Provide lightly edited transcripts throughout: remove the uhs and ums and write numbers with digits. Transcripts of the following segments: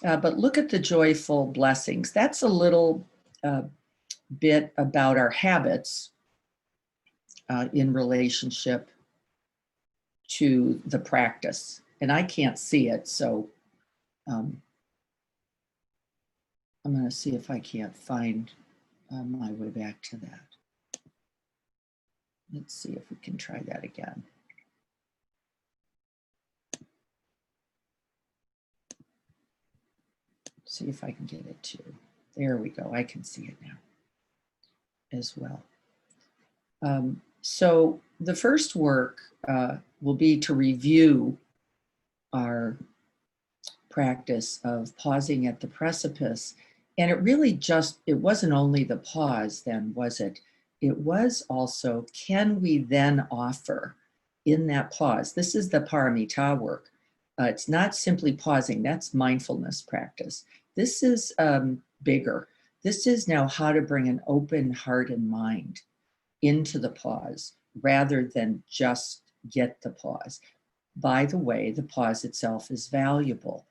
But look at the joyful blessings. That's a little bit about our habits in relationship to the practice. And I can't see it, so I'm going to see if I can't find my way back to that. Let's see if we can try that again. See if I can get it to. There we go. I can see it now as well. So the first work will be to review our practice of pausing at the precipice. And it really it wasn't only the pause then, was it? It was also, can we then offer in that pause? This is the paramita work. It's not simply pausing, that's mindfulness practice. This is bigger. This is now how to bring an open heart and mind into the pause rather than just get the pause. By the way, the pause itself is valuable.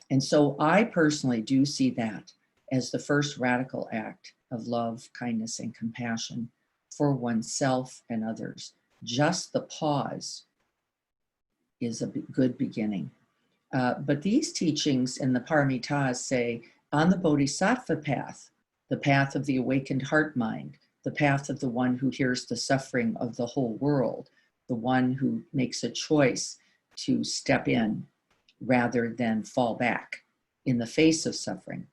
And so I personally do see that as the first radical act of love, kindness, and compassion for oneself and others. Just the pause is a good beginning. But these teachings in the Paramitas say, on the Bodhisattva path, the path of the awakened heart mind, the path of the one who hears the suffering of the whole world, the one who makes a choice to step in rather than fall back in the face of suffering.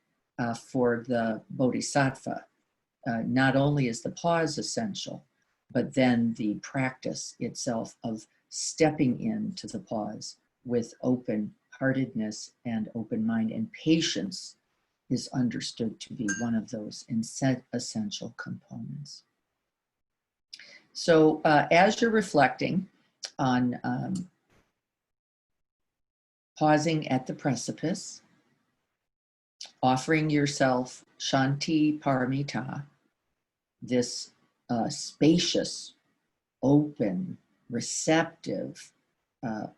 For the Bodhisattva, not only is the pause essential, but then the practice itself of stepping into the pause with open-heartedness and open mind, and patience is understood to be one of those essential components. So as you're reflecting on pausing at the precipice, offering yourself Shanti Paramita, this spacious, open, receptive,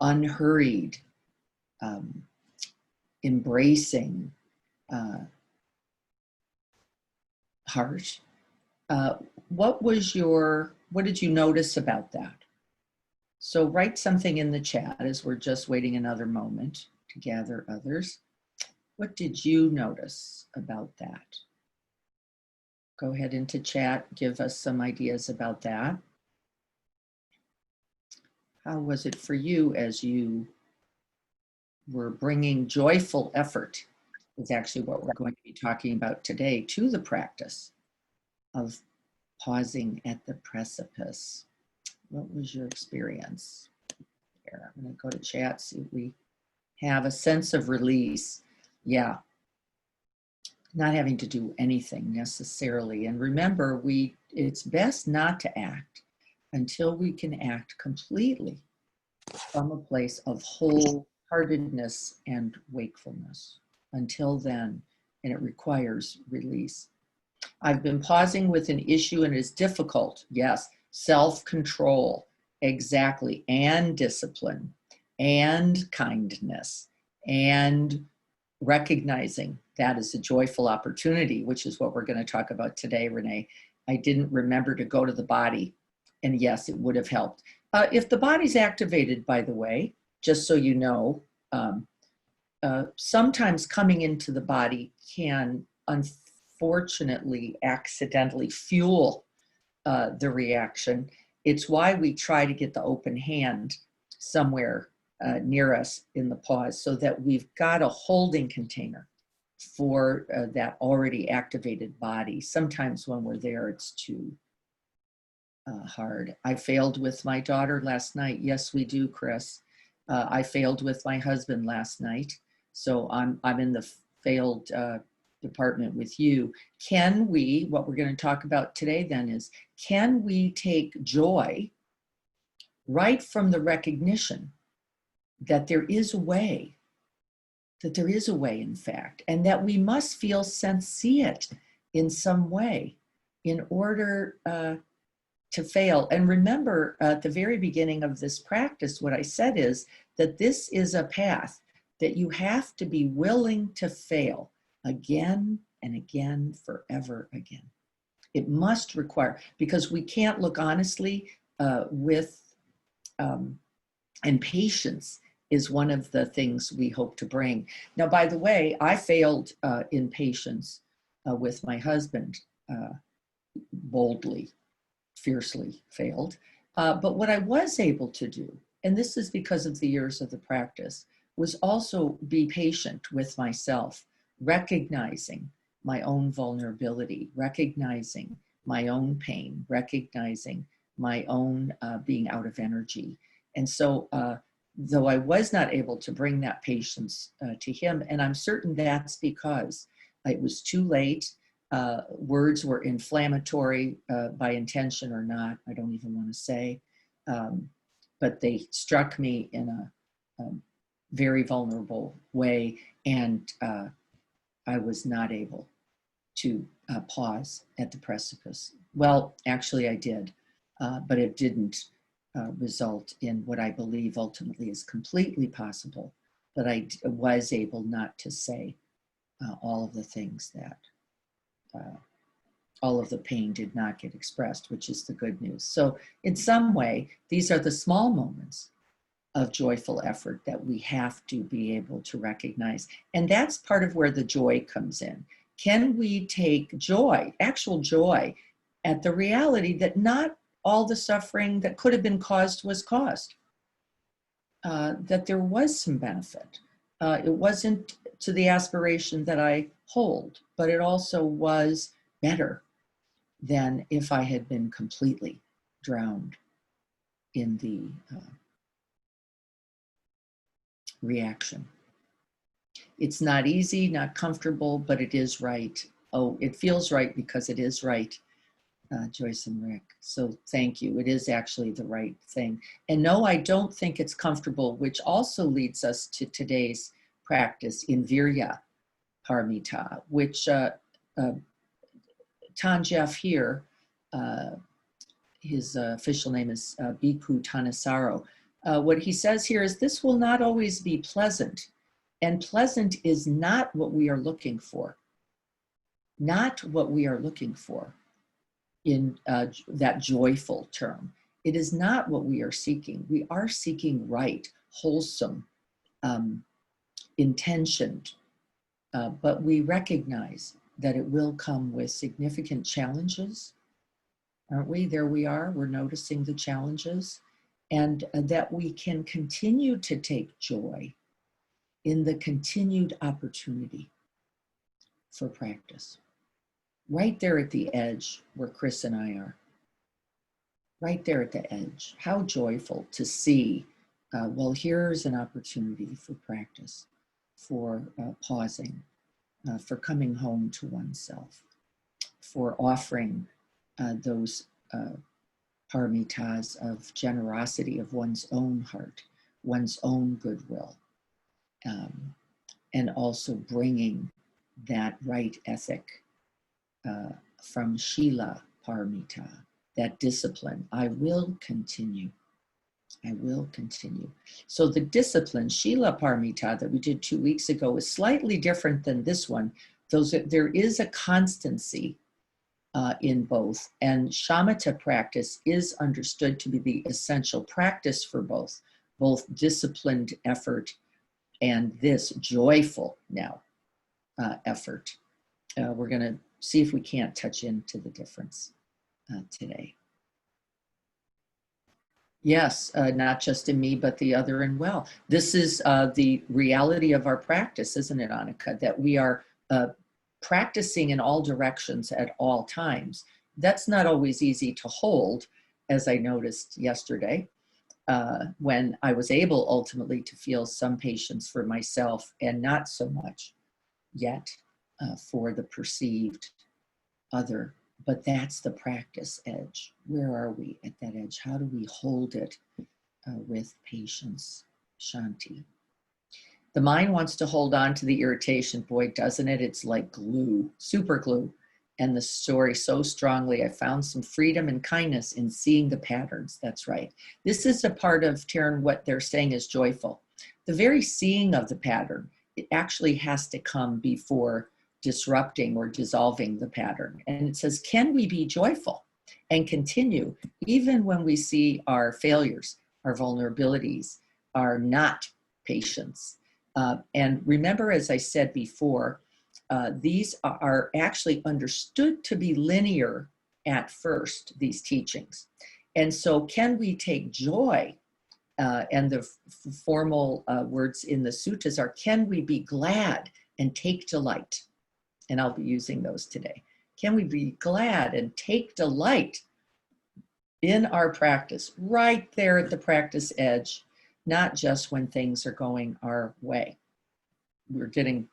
unhurried, embracing heart. What did you notice about that? So write something in the chat as we're just waiting another moment to gather others. What did you notice about that? Go ahead into chat, give us some ideas about that. How was it for you as you were bringing joyful effort, is actually what we're going to be talking about today, to the practice of pausing at the precipice? What was your experience? Here, I'm going to go to chat, see if we have a sense of release. Yeah, not having to do anything necessarily. And remember, it's best not to act until we can act completely from a place of wholeheartedness and wakefulness. Until then, and it requires release. I've been pausing with an issue and it's difficult. Yes, self-control, exactly, and discipline, and kindness, and recognizing that is a joyful opportunity, which is what we're going to talk about today, Renee. I didn't remember to go to the body, and yes, it would have helped. If the body's activated, by the way, just so you know, sometimes coming into the body can unfortunately accidentally fuel the reaction. It's why we try to get the open hand somewhere near us in the pause, so that we've got a holding container for that already activated body. Sometimes when we're there, it's too hard. I failed with my daughter last night. Yes, we do, Chris. I failed with my husband last night. So I'm in the failed department with you. Can we, what we're going to talk about today then is, can we take joy right from the recognition that there is a way, in fact, and that we must feel, sense, see it in some way in order to fail. And remember, at the very beginning of this practice, what I said is that this is a path that you have to be willing to fail again and again, forever again. It must require, because we can't look honestly and patience is one of the things we hope to bring. Now, by the way, I failed in patience with my husband, boldly, fiercely failed. But what I was able to do, and this is because of the years of the practice, was also be patient with myself, recognizing my own vulnerability, recognizing my own pain, recognizing my own being out of energy. And so, though I was not able to bring that patience to him, and I'm certain that's because it was too late, words were inflammatory by intention or not, I don't even want to say, but they struck me in a very vulnerable way, and I was not able to pause at the precipice. Well, actually I did, but it didn't result in what I believe ultimately is completely possible, but I was able not to say all of the things that, all of the pain did not get expressed, which is the good news. So in some way, these are the small moments of joyful effort that we have to be able to recognize. And that's part of where the joy comes in. Can we take joy, actual joy, at the reality that not all the suffering that could have been caused was caused, that there was some benefit. It wasn't to the aspiration that I hold, but it also was better than if I had been completely drowned in the reaction. It's not easy, not comfortable, but it is right. Oh, it feels right because it is right, Joyce and Rick. So thank you. It is actually the right thing. And no, I don't think it's comfortable, which also leads us to today's practice in VIRYA PARAMITA, which Tanjef here, his official name is Bhikkhu Thanissaro. What he says here is, this will not always be pleasant, and pleasant is not what we are looking for. Not what we are looking for in that joyful term. It is not what we are seeking. We are seeking right, wholesome, intentioned, but we recognize that it will come with significant challenges, aren't we? There we are, we're noticing the challenges, and that we can continue to take joy in the continued opportunity for practice. Right there at the edge where Chris and I are. Right there at the edge. How joyful to see, well, here's an opportunity for practice, for pausing, for coming home to oneself, for offering those paramitas of generosity of one's own heart, one's own goodwill, and also bringing that right ethic from Shila Paramita, that discipline. I will continue. I will continue. So the discipline, Shila Paramita, that we did 2 weeks ago is slightly different than this one. There is a constancy in both, and shamatha practice is understood to be the essential practice for both disciplined effort and this joyful now effort. We're going to see if we can't touch into the difference today. Yes, not just in me, but the other in well. This is the reality of our practice, isn't it, Annika? That we are practicing in all directions at all times. That's not always easy to hold, as I noticed yesterday, when I was able ultimately to feel some patience for myself and not so much yet for the perceived other. But that's the practice edge. Where are we at that edge? How do we hold it with patience, Shanti? The mind wants to hold on to the irritation, boy, doesn't it? It's like glue, super glue. and the story so strongly. I found some freedom and kindness in seeing the patterns. That's right. This is a part of, Taryn, what they're saying is joyful. The very seeing of the pattern, it actually has to come before disrupting or dissolving the pattern. And it says, can we be joyful and continue even when we see our failures, our vulnerabilities, our not patience? And remember, as I said before, these are actually understood to be linear at first, these teachings. And so can we take joy, and the formal words in the suttas are, can we be glad and take delight? And I'll be using those today. Can we be glad and take delight in our practice, right there at the practice edge, not just when things are going our way? We're getting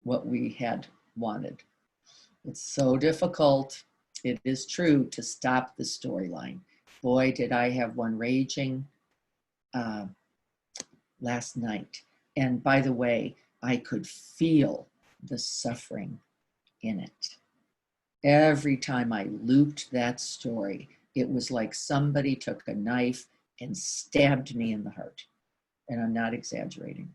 what we had wanted. It's so difficult. It is true to stop the storyline. Boy, did I have one raging last night. And by the way, I could feel the suffering in it. Every time I looped that story, it was like somebody took a knife and stabbed me in the heart. And I'm not exaggerating.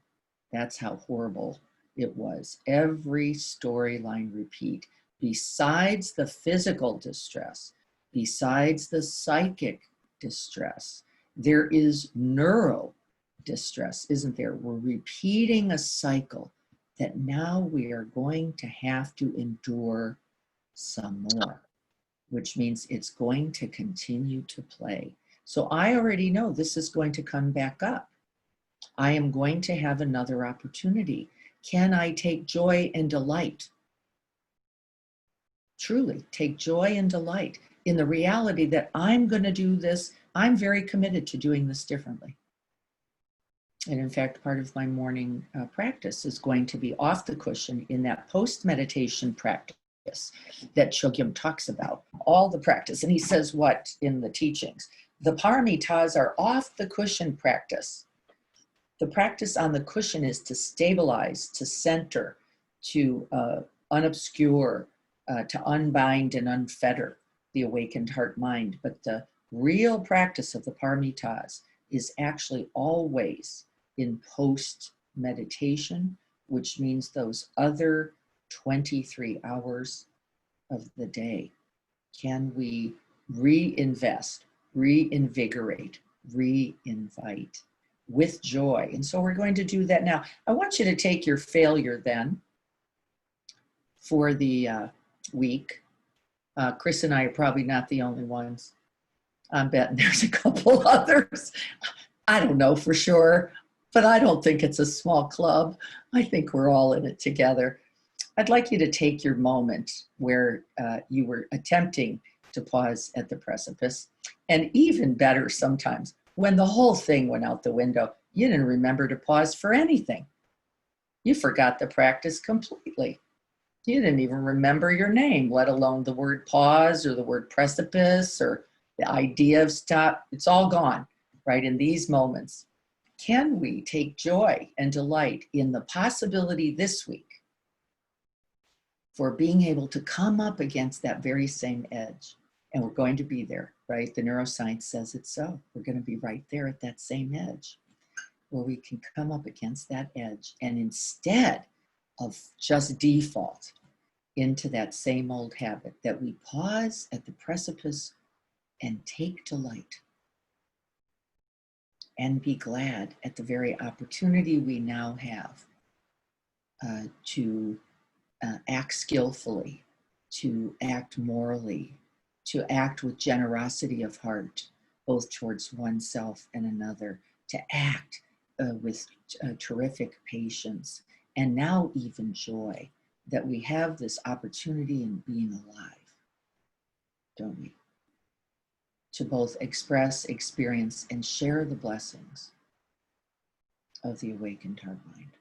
That's how horrible it was. Every storyline repeat, besides the physical distress, besides the psychic distress, there is neuro distress, isn't there? We're repeating a cycle that now we are going to have to endure some more, which means it's going to continue to play. So I already know this is going to come back up. I am going to have another opportunity. Can I take joy and delight? Truly, take joy and delight in the reality that I'm going to do this. I'm very committed to doing this differently. And in fact, part of my morning practice is going to be off the cushion in that post-meditation practice that Chogyam talks about, all the practice. And he says what in the teachings? The paramitas are off the cushion practice. The practice on the cushion is to stabilize, to center, to unobscure, to unbind and unfetter the awakened heart mind. But the real practice of the paramitas is actually always in post-meditation, which means those other 23 hours of the day. Can we reinvest, reinvigorate, re-invite with joy? And so we're going to do that now. I want you to take your failure then for the week. Chris and I are probably not the only ones. I'm betting there's a couple others. I don't know for sure, but I don't think it's a small club. I think we're all in it together. I'd like you to take your moment where you were attempting to pause at the precipice, and even better sometimes, when the whole thing went out the window, you didn't remember to pause for anything. You forgot the practice completely. You didn't even remember your name, let alone the word pause or the word precipice or the idea of stop. It's all gone, right? In these moments, can we take joy and delight in the possibility this week for being able to come up against that very same edge? And we're going to be there, right? The neuroscience says it's so. We're going to be right there at that same edge where we can come up against that edge, and instead of just default into that same old habit, that we pause at the precipice and take delight and be glad at the very opportunity we now have to act skillfully, to act morally, to act with generosity of heart, both towards oneself and another, to act with terrific patience, and now even joy that we have this opportunity in being alive, don't we? To both express, experience, and share the blessings of the awakened heart mind.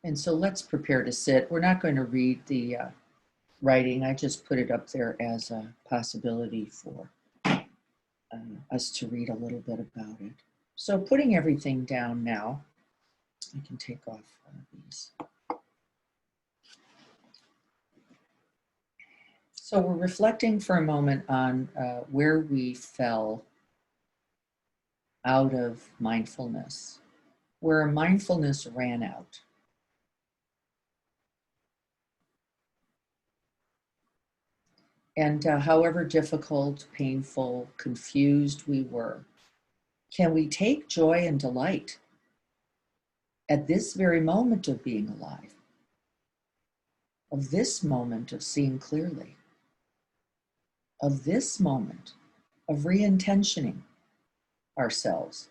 And so let's prepare to sit. We're not going to read the writing. I just put it up there as a possibility for us to read a little bit about it. So putting everything down now, I can take off these. So we're reflecting for a moment on where we fell out of mindfulness, where mindfulness ran out. And however difficult, painful, confused we were, can we take joy and delight at this very moment of being alive, of this moment of seeing clearly, of this moment of re-intentioning ourselves?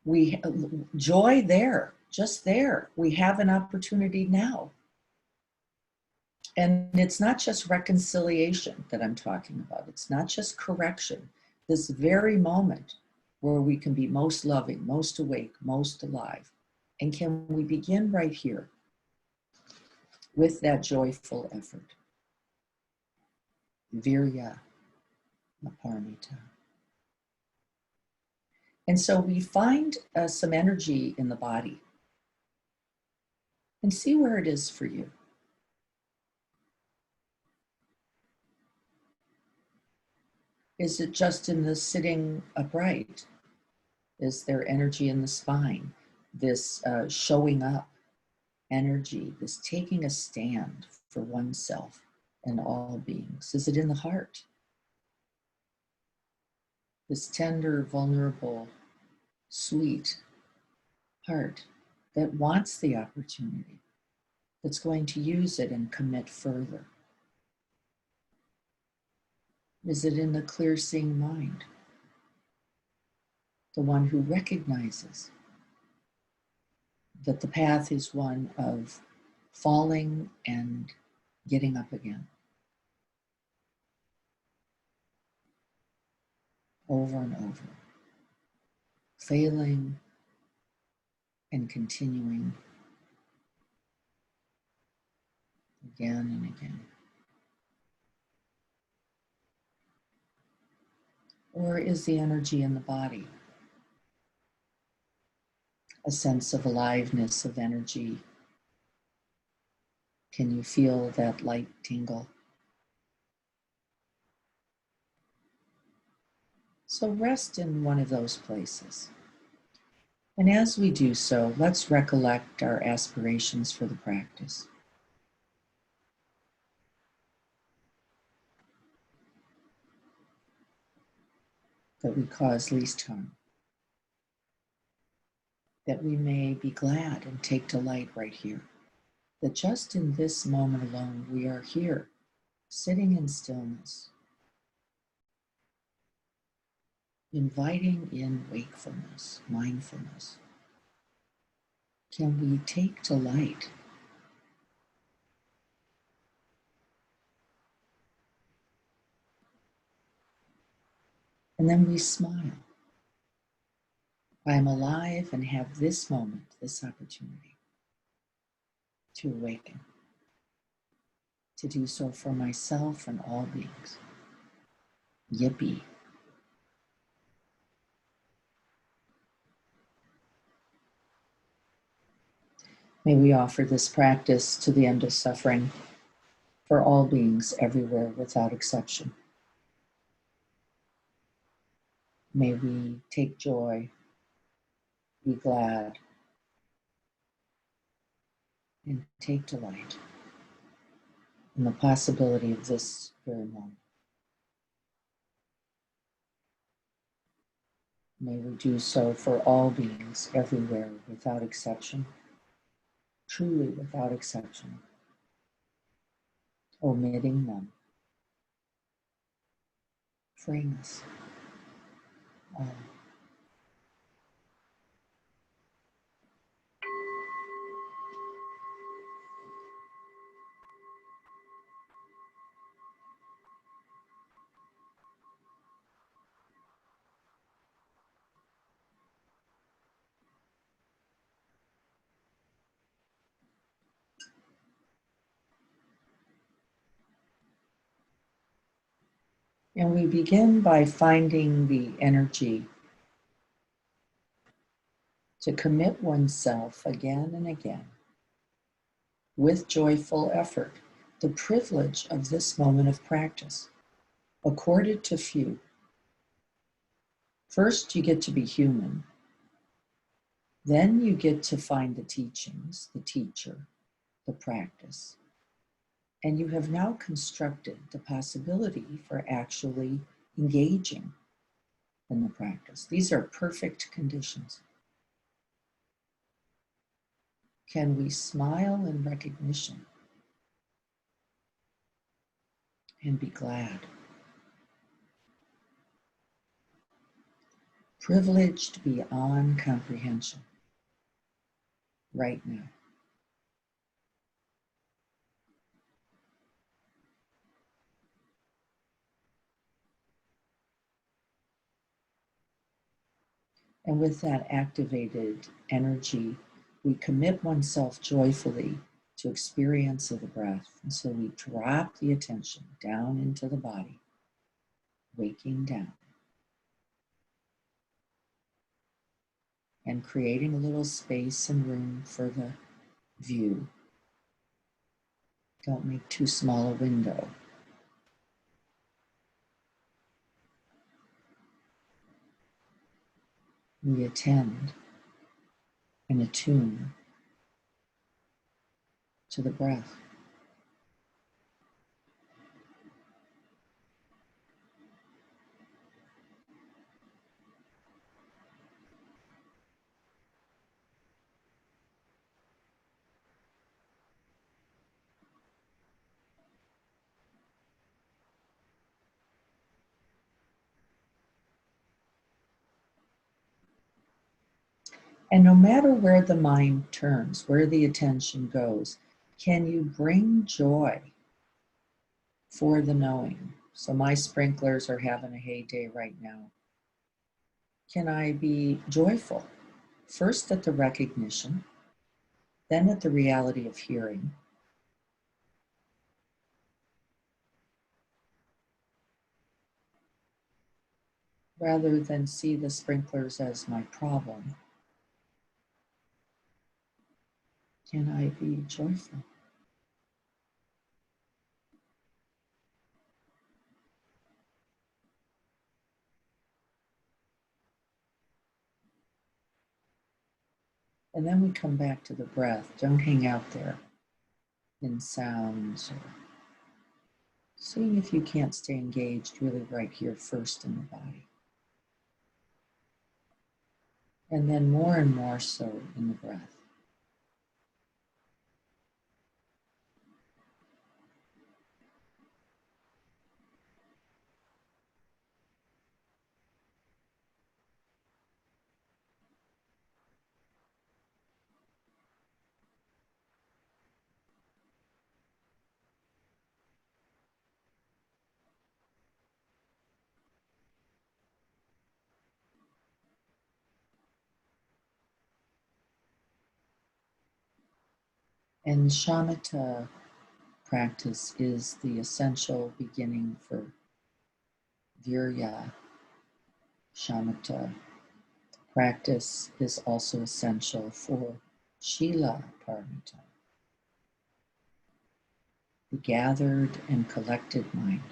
We joy there, just there. We have an opportunity now. And it's not just reconciliation that I'm talking about. It's not just correction. This very moment where we can be most loving, most awake, most alive. And can we begin right here with that joyful effort? VIRYA, PARAMITA. And so we find some energy in the body and see where it is for you. Is it just in the sitting upright? Is there energy in the spine? This showing up energy, this taking a stand for oneself and all beings? Is it in the heart? This tender, vulnerable, sweet heart that wants the opportunity, that's going to use it and commit further? Is it in the clear-seeing mind? The one who recognizes that the path is one of falling and getting up again, over and over, failing and continuing again and again? Or is the energy in the body a sense of aliveness, of energy? Can you feel that light tingle? So rest in one of those places. And as we do so, let's recollect our aspirations for the practice. That we cause least harm. That we may be glad and take delight right here. That just in this moment alone, we are here, sitting in stillness, inviting in wakefulness, mindfulness. Can we take delight? And then we smile. I am alive and have this moment, this opportunity to awaken, to do so for myself and all beings. Yippee. May we offer this practice to the end of suffering for all beings everywhere without exception. May we take joy, be glad, and take delight in the possibility of this very moment. May we do so for all beings everywhere without exception, truly without exception, omitting none, freeing us all. And we begin by finding the energy to commit oneself again and again with joyful effort the privilege of this moment of practice, accorded to few. First, you get to be human. Then you get to find the teachings, the teacher, the practice. And you have now constructed the possibility for actually engaging in the practice. These are perfect conditions. Can we smile in recognition and be glad? Privileged beyond comprehension right now. And with that activated energy, we commit oneself joyfully to experience of the breath. And so we drop the attention down into the body, waking down, and creating a little space and room for the view. Don't make too small a window. We attend and attune to the breath. And no matter where the mind turns, where the attention goes, can you bring joy for the knowing? So my sprinklers are having a heyday right now. Can I be joyful? First at the recognition, then at the reality of hearing. Rather than see the sprinklers as my problem, can I be joyful? And then we come back to the breath. Don't hang out there in sounds or seeing if you can't stay engaged really right here first in the body. And then more and more so in the breath. And shamatha practice is the essential beginning for VIRYA. Shamatha practice is also essential for Shila Paramita, the gathered and collected mind.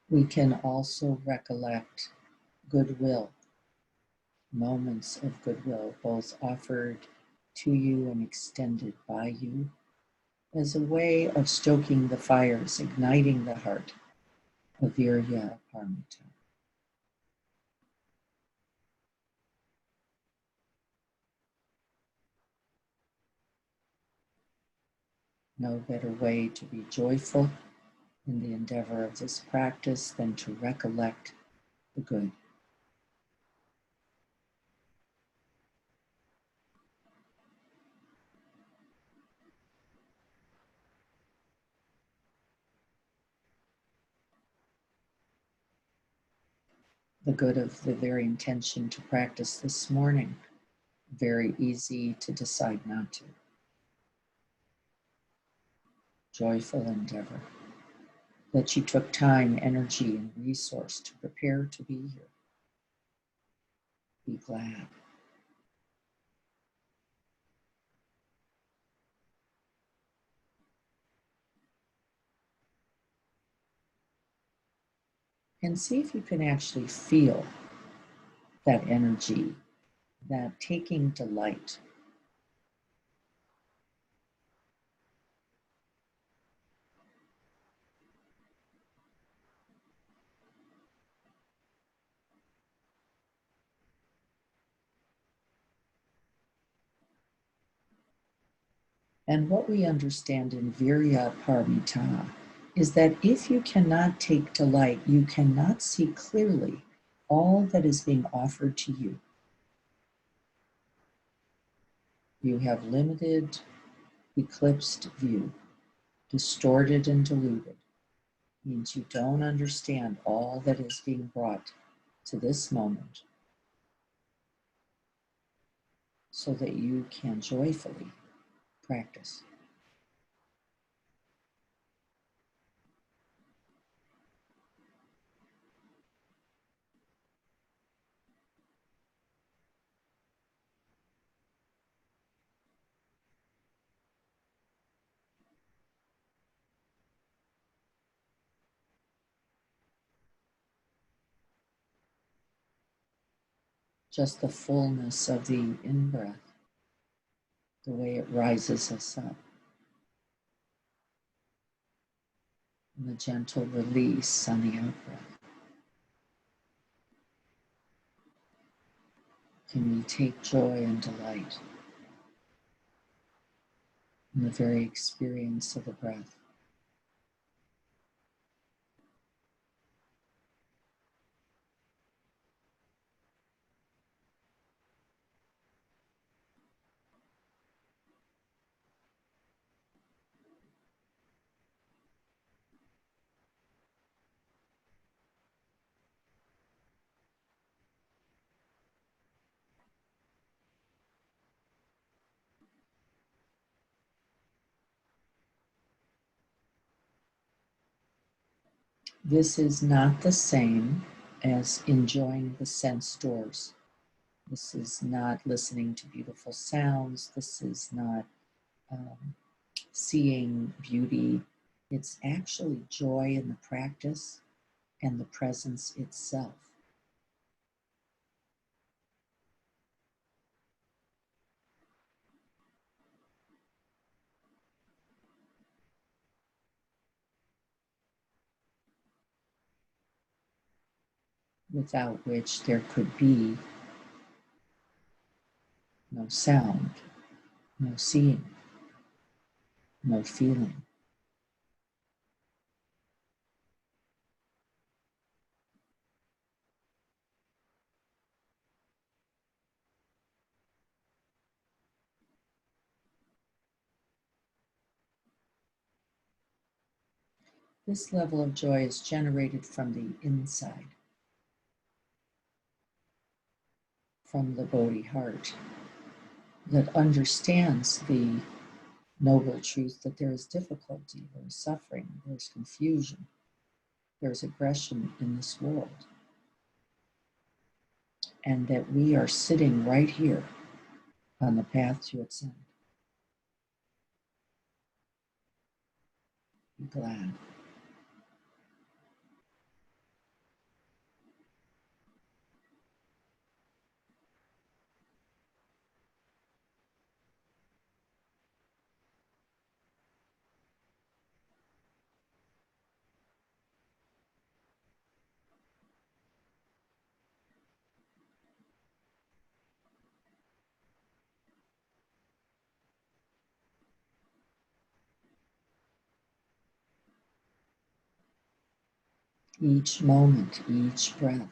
We can also recollect goodwill, moments of goodwill, both offered to you and extended by you, as a way of stoking the fires, igniting the heart of Virya Paramita. No better way to be joyful in the endeavor of this practice than to recollect the good. the good of the very intention to practice this morning. Very easy to decide not to. Joyful endeavor that you took time, energy, and resource to prepare to be here. Be glad. And see if you can actually feel that energy, that taking delight. And what we understand in VIRYA PARAMITA is that if you cannot take delight, you cannot see clearly all that is being offered to you. You have limited, eclipsed view, distorted and diluted. Means you don't understand all that is being brought to this moment so that you can joyfully practice. Just the fullness of the in-breath, the way it rises us up, and the gentle release on the out-breath. Can we take joy and delight in the very experience of the breath? This is not the same as enjoying the sense doors. This is not listening to beautiful sounds. This is not seeing beauty. It's actually joy in the practice and the presence itself. Without which there could be no sound, no seeing, no feeling. This level of joy is generated from the inside, from the Bodhi heart that understands the noble truth that there is difficulty, there is suffering, there's confusion, there's aggression in this world, and that we are sitting right here on the path to its end. Be glad. Each moment, each breath.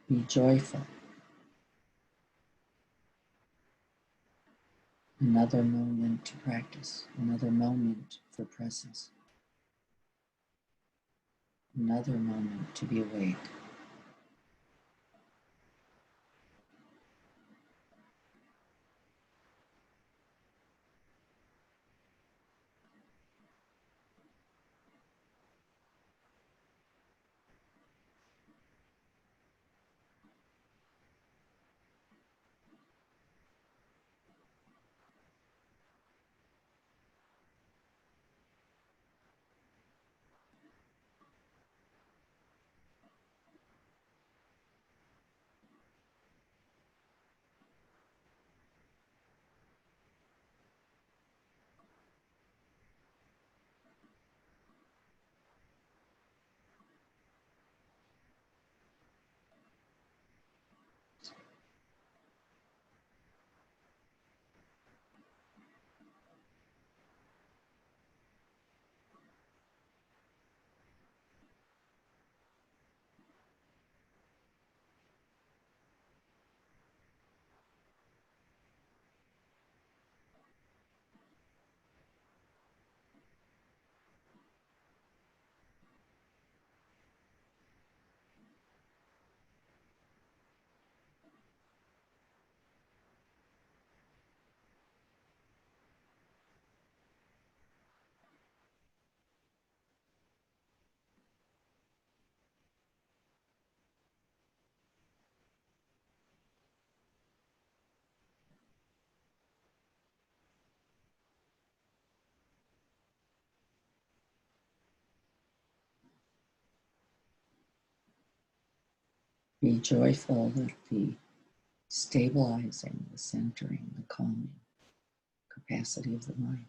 Be joyful. Another moment to practice, another moment for presence. Another moment to be awake. Be joyful that the stabilizing, the centering, the calming capacity of the mind.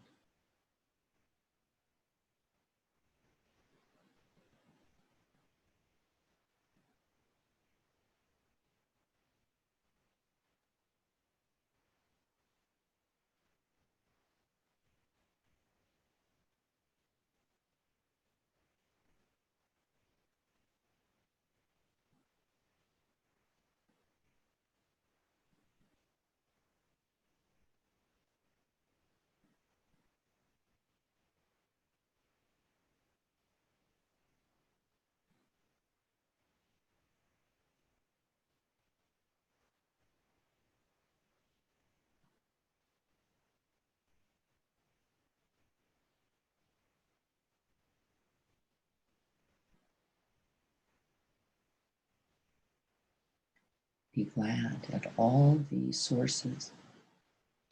Be glad at all the sources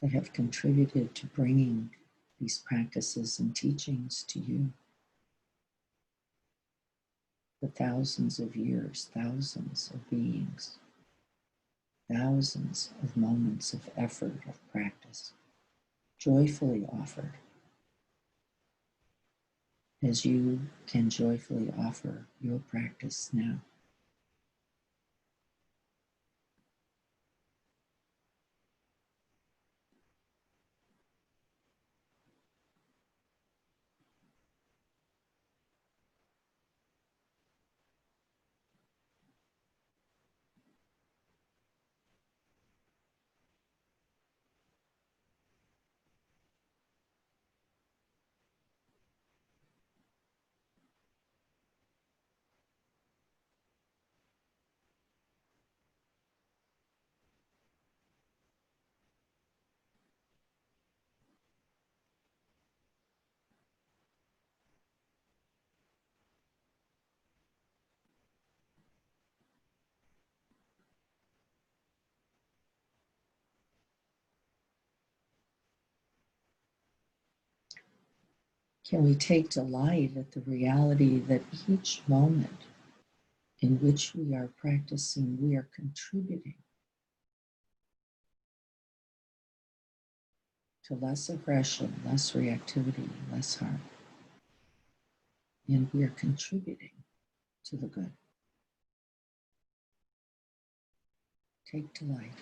that have contributed to bringing these practices and teachings to you. The thousands of years, thousands of beings, thousands of moments of effort, of practice, joyfully offered, as you can joyfully offer your practice now. Can we take delight at the reality that each moment in which we are practicing, we are contributing to less aggression, less reactivity, less harm. And we are contributing to the good. Take delight.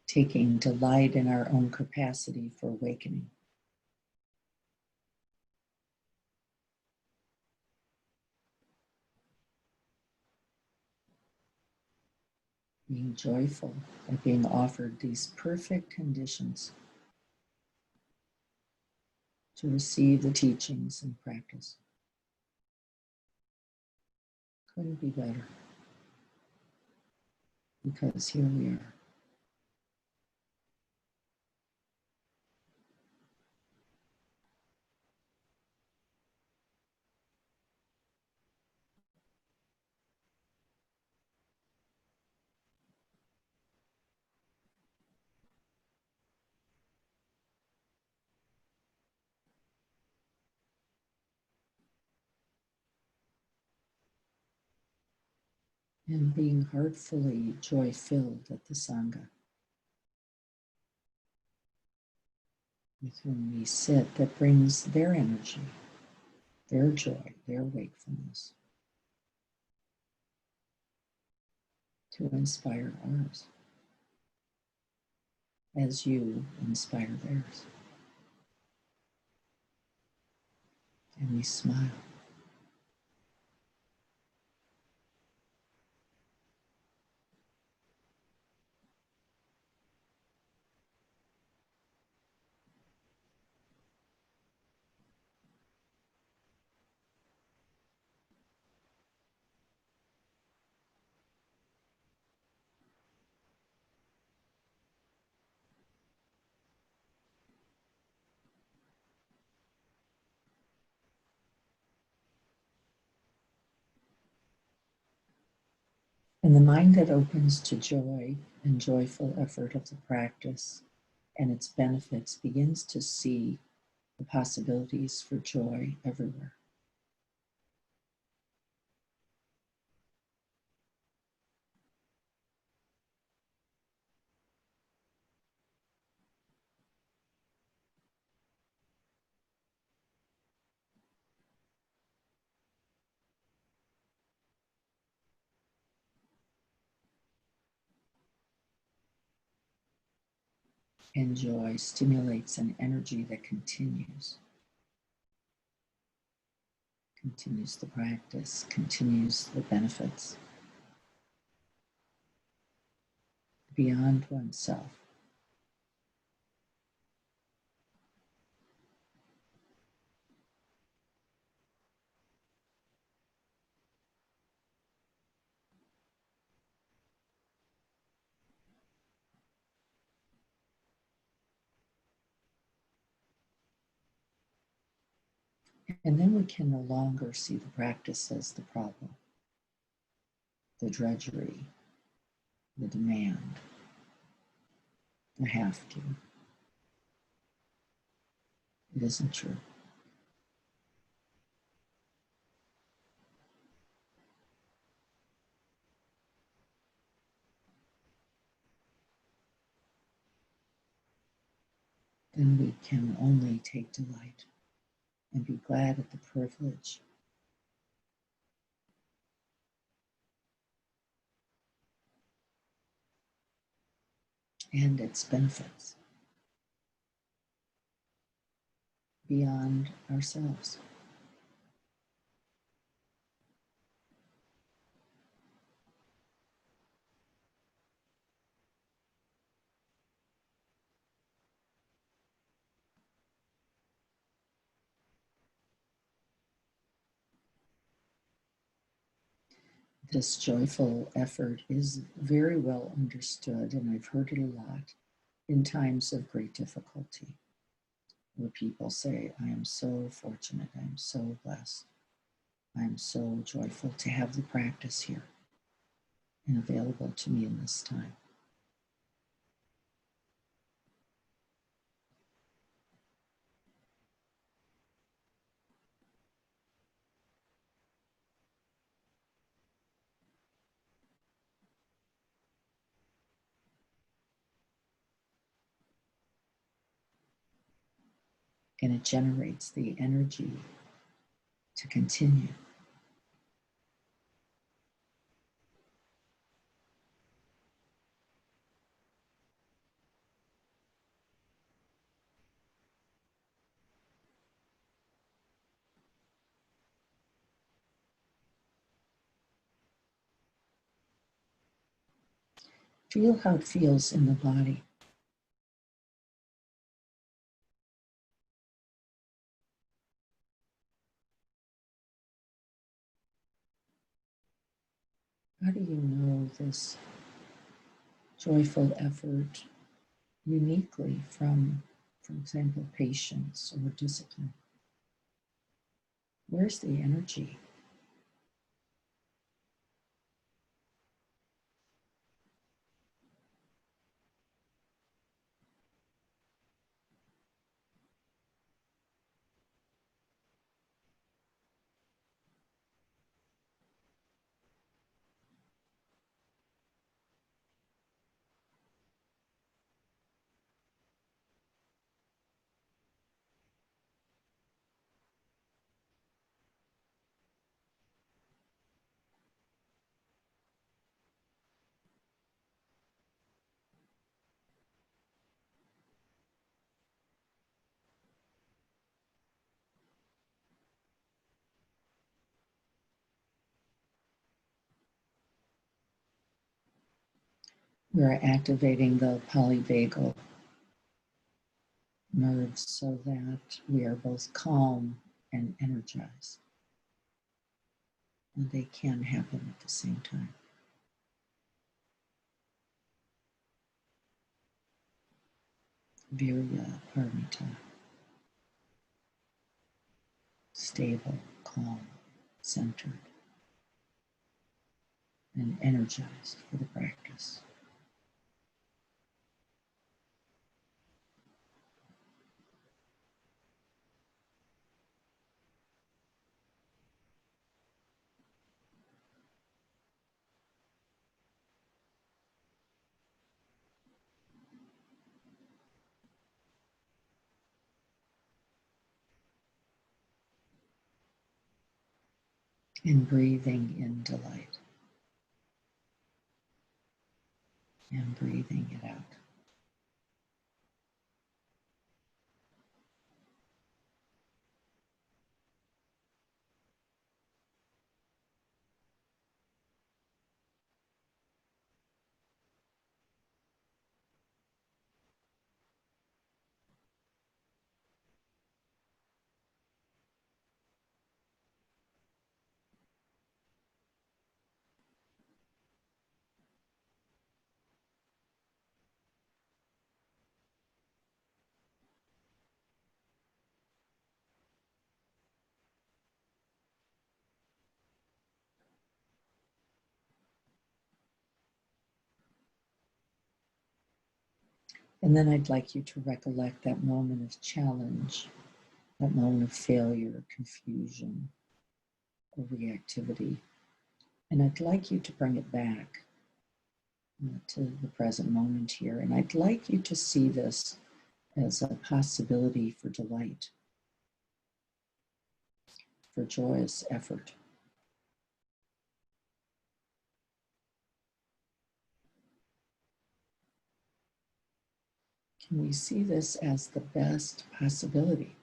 taking delight in our own capacity for awakening. Being joyful at being offered these perfect conditions to receive the teachings and practice. Couldn't be better, because here we are. And being heartfully joy-filled at the Sangha with whom we sit, that brings their energy, their joy, their wakefulness to inspire ours as you inspire theirs. And we smile. And the mind that opens to joy and joyful effort of the practice and its benefits begins to see the possibilities for joy everywhere. And joy stimulates an energy that continues the practice, continues the benefits beyond oneself. And then we can no longer see the practice as the problem, the drudgery, the demand, the have to. It isn't true. Then we can only take delight and be glad at the privilege and its benefits beyond ourselves. This joyful effort is very well understood, and I've heard it a lot in times of great difficulty, where people say, I am so fortunate, I am so blessed, I am so joyful to have the practice here and available to me in this time. And it generates the energy to continue. Feel how it feels in the body. How do you know this joyful effort uniquely from, for example, patience or discipline? Where's the energy? We're activating the polyvagal nerves so that we are both calm and energized. And they can happen at the same time. VIRYA, PARAMITA. Stable, calm, centered, and energized for the practice. And breathing in delight. And breathing it out. And then I'd like you to recollect that moment of challenge, that moment of failure, confusion, or reactivity. And I'd like you to bring it back to the present moment here. And I'd like you to see this as a possibility for delight, for joyous effort. Can we see this as the best possibility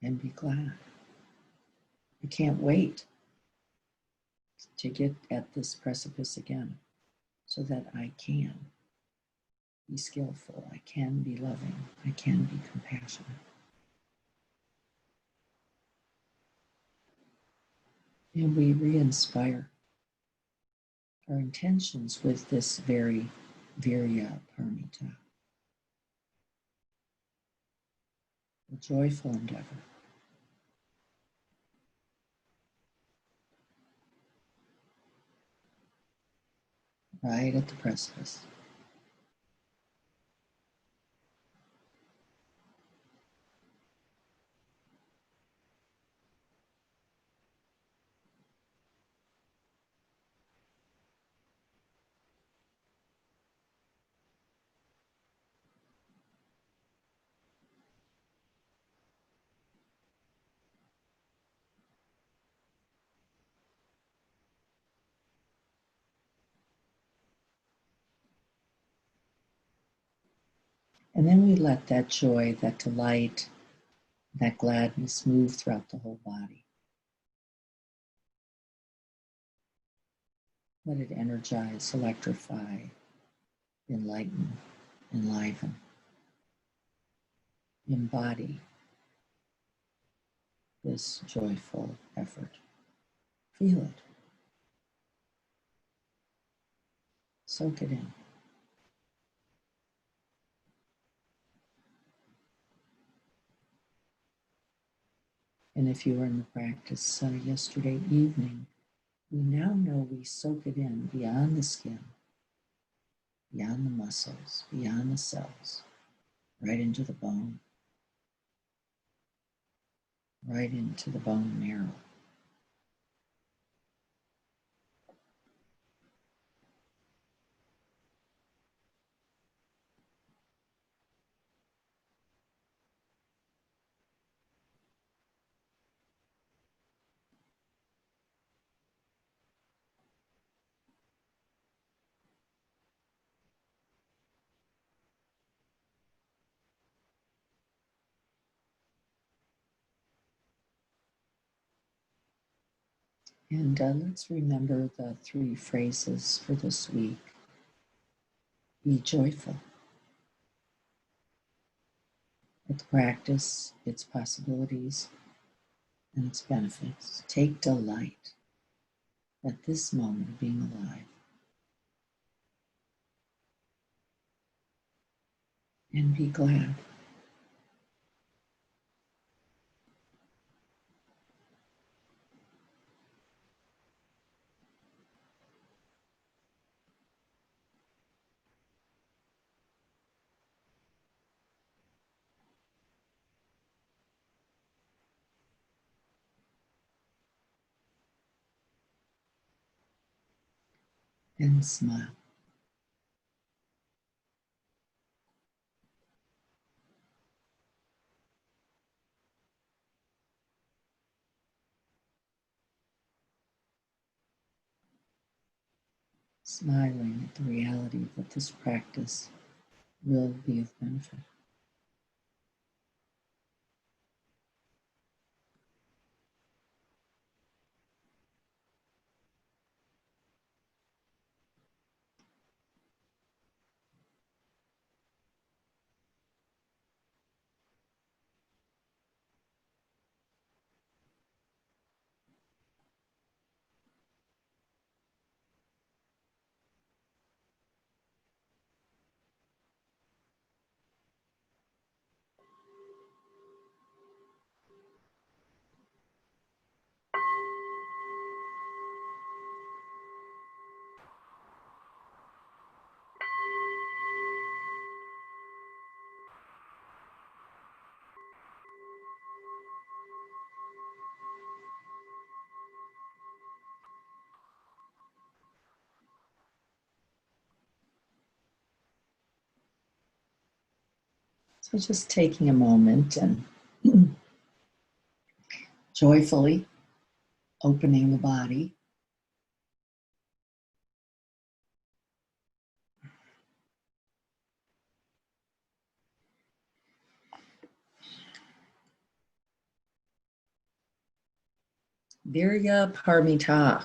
and be glad? I can't wait to get at this precipice again so that I can be skillful, I can be loving, I can be compassionate. And we re-inspire our intentions with this very VIRYA PARAMITA, a joyful endeavor. Right at the precipice. And then we let that joy, that delight, that gladness move throughout the whole body. Let it energize, electrify, enlighten, enliven, embody this joyful effort. Feel it. Soak it in. And if you were in the practice yesterday evening, we now know we soak it in beyond the skin, beyond the muscles, beyond the cells, right into the bone, right into the bone marrow. And let's remember the 3 phrases for this week. Be joyful. With practice, its possibilities, and its benefits. Take delight at this moment of being alive. And be glad. And smile. Smiling at the reality that this practice will be of benefit. So just taking a moment and joyfully opening the body. VIRYA PARAMITA.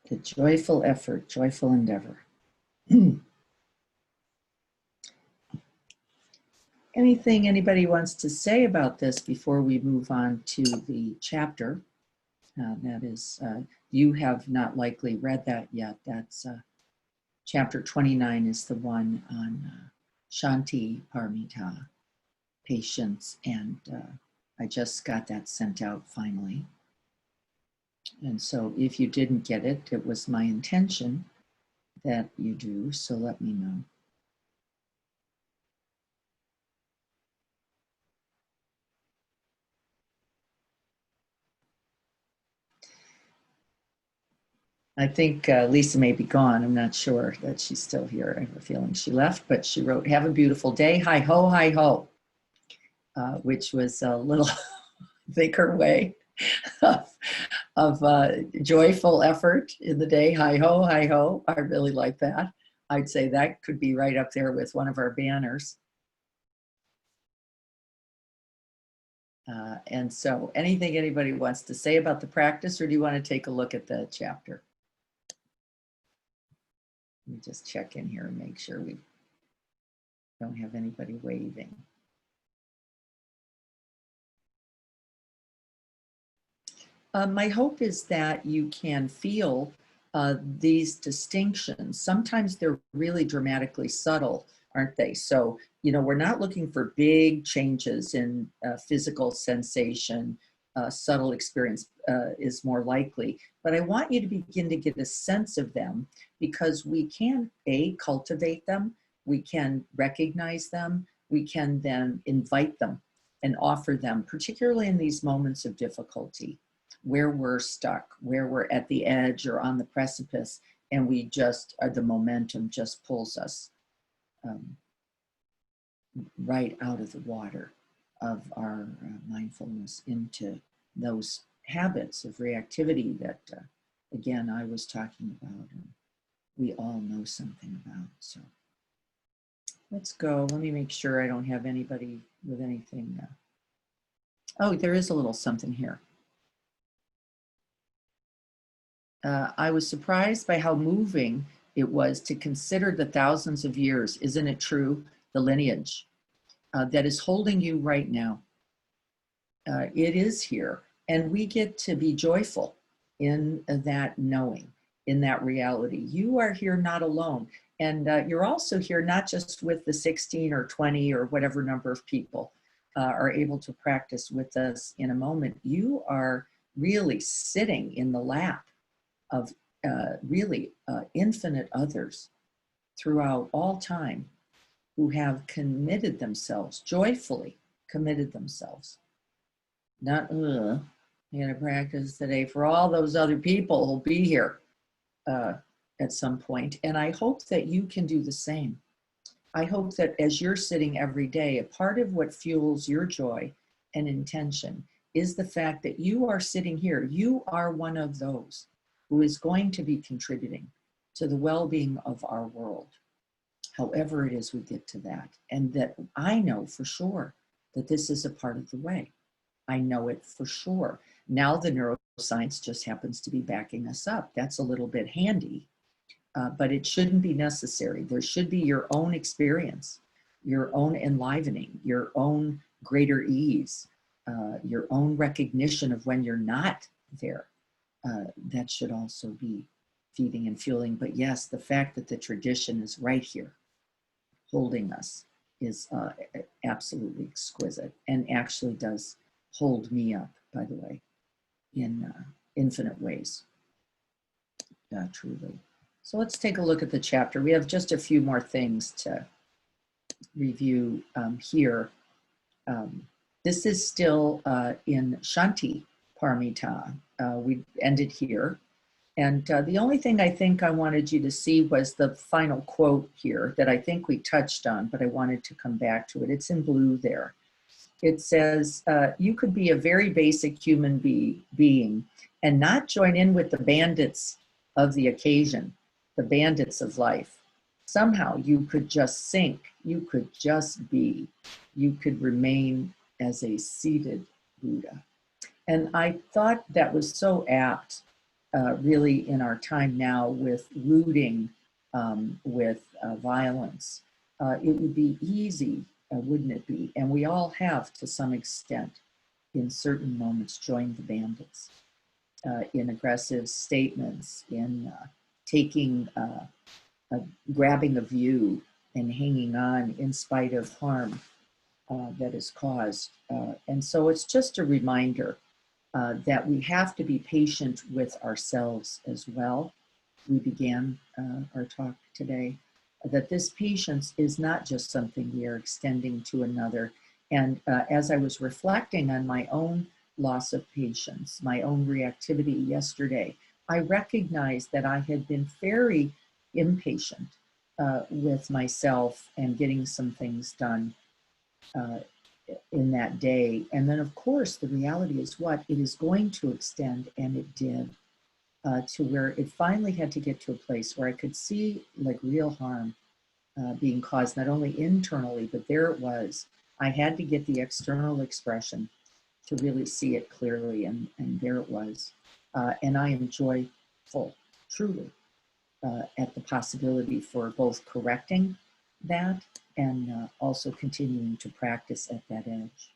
The joyful effort, joyful endeavor. Anything anybody wants to say about this before we move on to the chapter? That is, you have not likely read that yet. That's chapter 29 is the one on Shanti Paramita, patience, and I just got that sent out finally. And so if you didn't get it, it was my intention that you do, so let me know. I think Lisa may be gone. I'm not sure that she's still here. I have a feeling she left, but she wrote, "Have a beautiful day. Hi ho, hi ho," which was a little thicker way of joyful effort in the day. Hi ho, hi ho. I really like that. I'd say that could be right up there with one of our banners. And so anything anybody wants to say about the practice, or do you want to take a look at the chapter? Let me just check in here and make sure we don't have anybody waving. My hope is that you can feel these distinctions. Sometimes they're really dramatically subtle, aren't they? So, you know, we're not looking for big changes in physical sensation. Subtle experience is more likely. But I want you to begin to get a sense of them, because we can, A, cultivate them, we can recognize them, we can then invite them and offer them, particularly in these moments of difficulty, where we're stuck, where we're at the edge or on the precipice, and we just, the momentum just pulls us right out of the water of our mindfulness into those habits of reactivity that, again, I was talking about and we all know something about. So let's go. Let me make sure I don't have anybody with anything. Oh, there is a little something here. I was surprised by how moving it was to consider the thousands of years, isn't it true, the lineage that is holding you right now. It is here, and we get to be joyful in that knowing, in that reality. You are here not alone, and you're also here not just with the 16 or 20 or whatever number of people are able to practice with us in a moment. You are really sitting in the lap of really infinite others throughout all time who have committed themselves, joyfully committed themselves. Not, I'm gonna practice today for all those other people who'll be here at some point. And I hope that you can do the same. I hope that as you're sitting every day, a part of what fuels your joy and intention is the fact that you are sitting here. You are one of those who is going to be contributing to the well-being of our world, however it is we get to that. And that I know for sure that this is a part of the way. I know it for sure. Now the neuroscience just happens to be backing us up. That's a little bit handy, but it shouldn't be necessary. There should be your own experience, your own enlivening, your own greater ease, your own recognition of when you're not there. That should also be feeding and fueling. But yes, the fact that the tradition is right here holding us is absolutely exquisite, and actually does hold me up, by the way, in infinite ways, truly. So let's take a look at the chapter. We have just a few more things to review here. This is still in Shanti Paramita. We ended here. And the only thing I think I wanted you to see was the final quote here that I think we touched on, but I wanted to come back to it. It's in blue there. It says, you could be a very basic human being and not join in with the bandits of the occasion, the bandits of life. Somehow you could just sink, you could just be, you could remain as a seated Buddha. And I thought that was so apt, really, in our time now with looting, with violence. It would be easy, wouldn't it be? And we all have, to some extent, in certain moments, joined the bandits in aggressive statements, in grabbing a view and hanging on in spite of harm that is caused. And so it's just a reminder that we have to be patient with ourselves as well. We began our talk today, that this patience is not just something we are extending to another. And as I was reflecting on my own loss of patience, my own reactivity yesterday, I recognized that I had been very impatient with myself and getting some things done in that day. And then, of course, the reality is what? It is going to extend, and it did, to where it finally had to get to a place where I could see like real harm being caused, not only internally, but there it was. I had to get the external expression to really see it clearly, and there it was. And I am joyful, truly, at the possibility for both correcting that and also continuing to practice at that edge,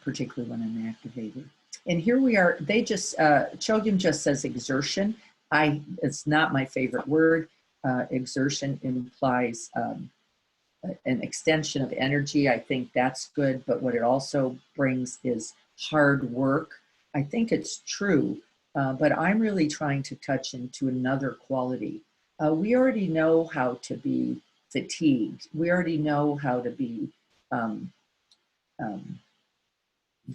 particularly when I'm activated. And here we are. They just Chogyam just says exertion. It's not my favorite word. Exertion implies an extension of energy. I think that's good, but what it also brings is hard work. I think it's true, but I'm really trying to touch into another quality. We already know how to be fatigued. We already know how to be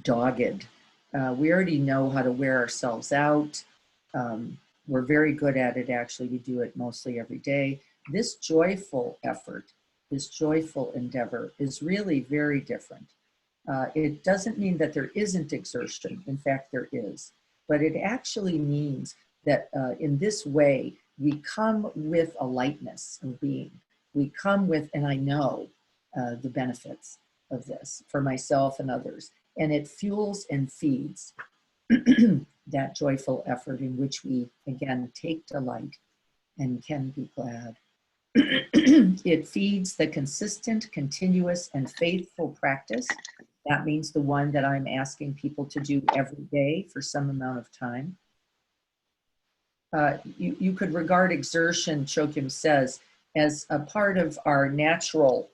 dogged. We already know how to wear ourselves out. We're very good at it, actually. We do it mostly every day. This joyful effort, this joyful endeavor is really very different. It doesn't mean that there isn't exertion. In fact, there is. But it actually means that in this way, we come with a lightness of being. We come with, and I know the benefits of this for myself and others. And it fuels and feeds that joyful effort in which we, again, take delight and can be glad. It feeds the consistent, continuous, and faithful practice. That means the one that I'm asking people to do every day for some amount of time. You could regard exertion, Chogyam says, as a part of our naturalness.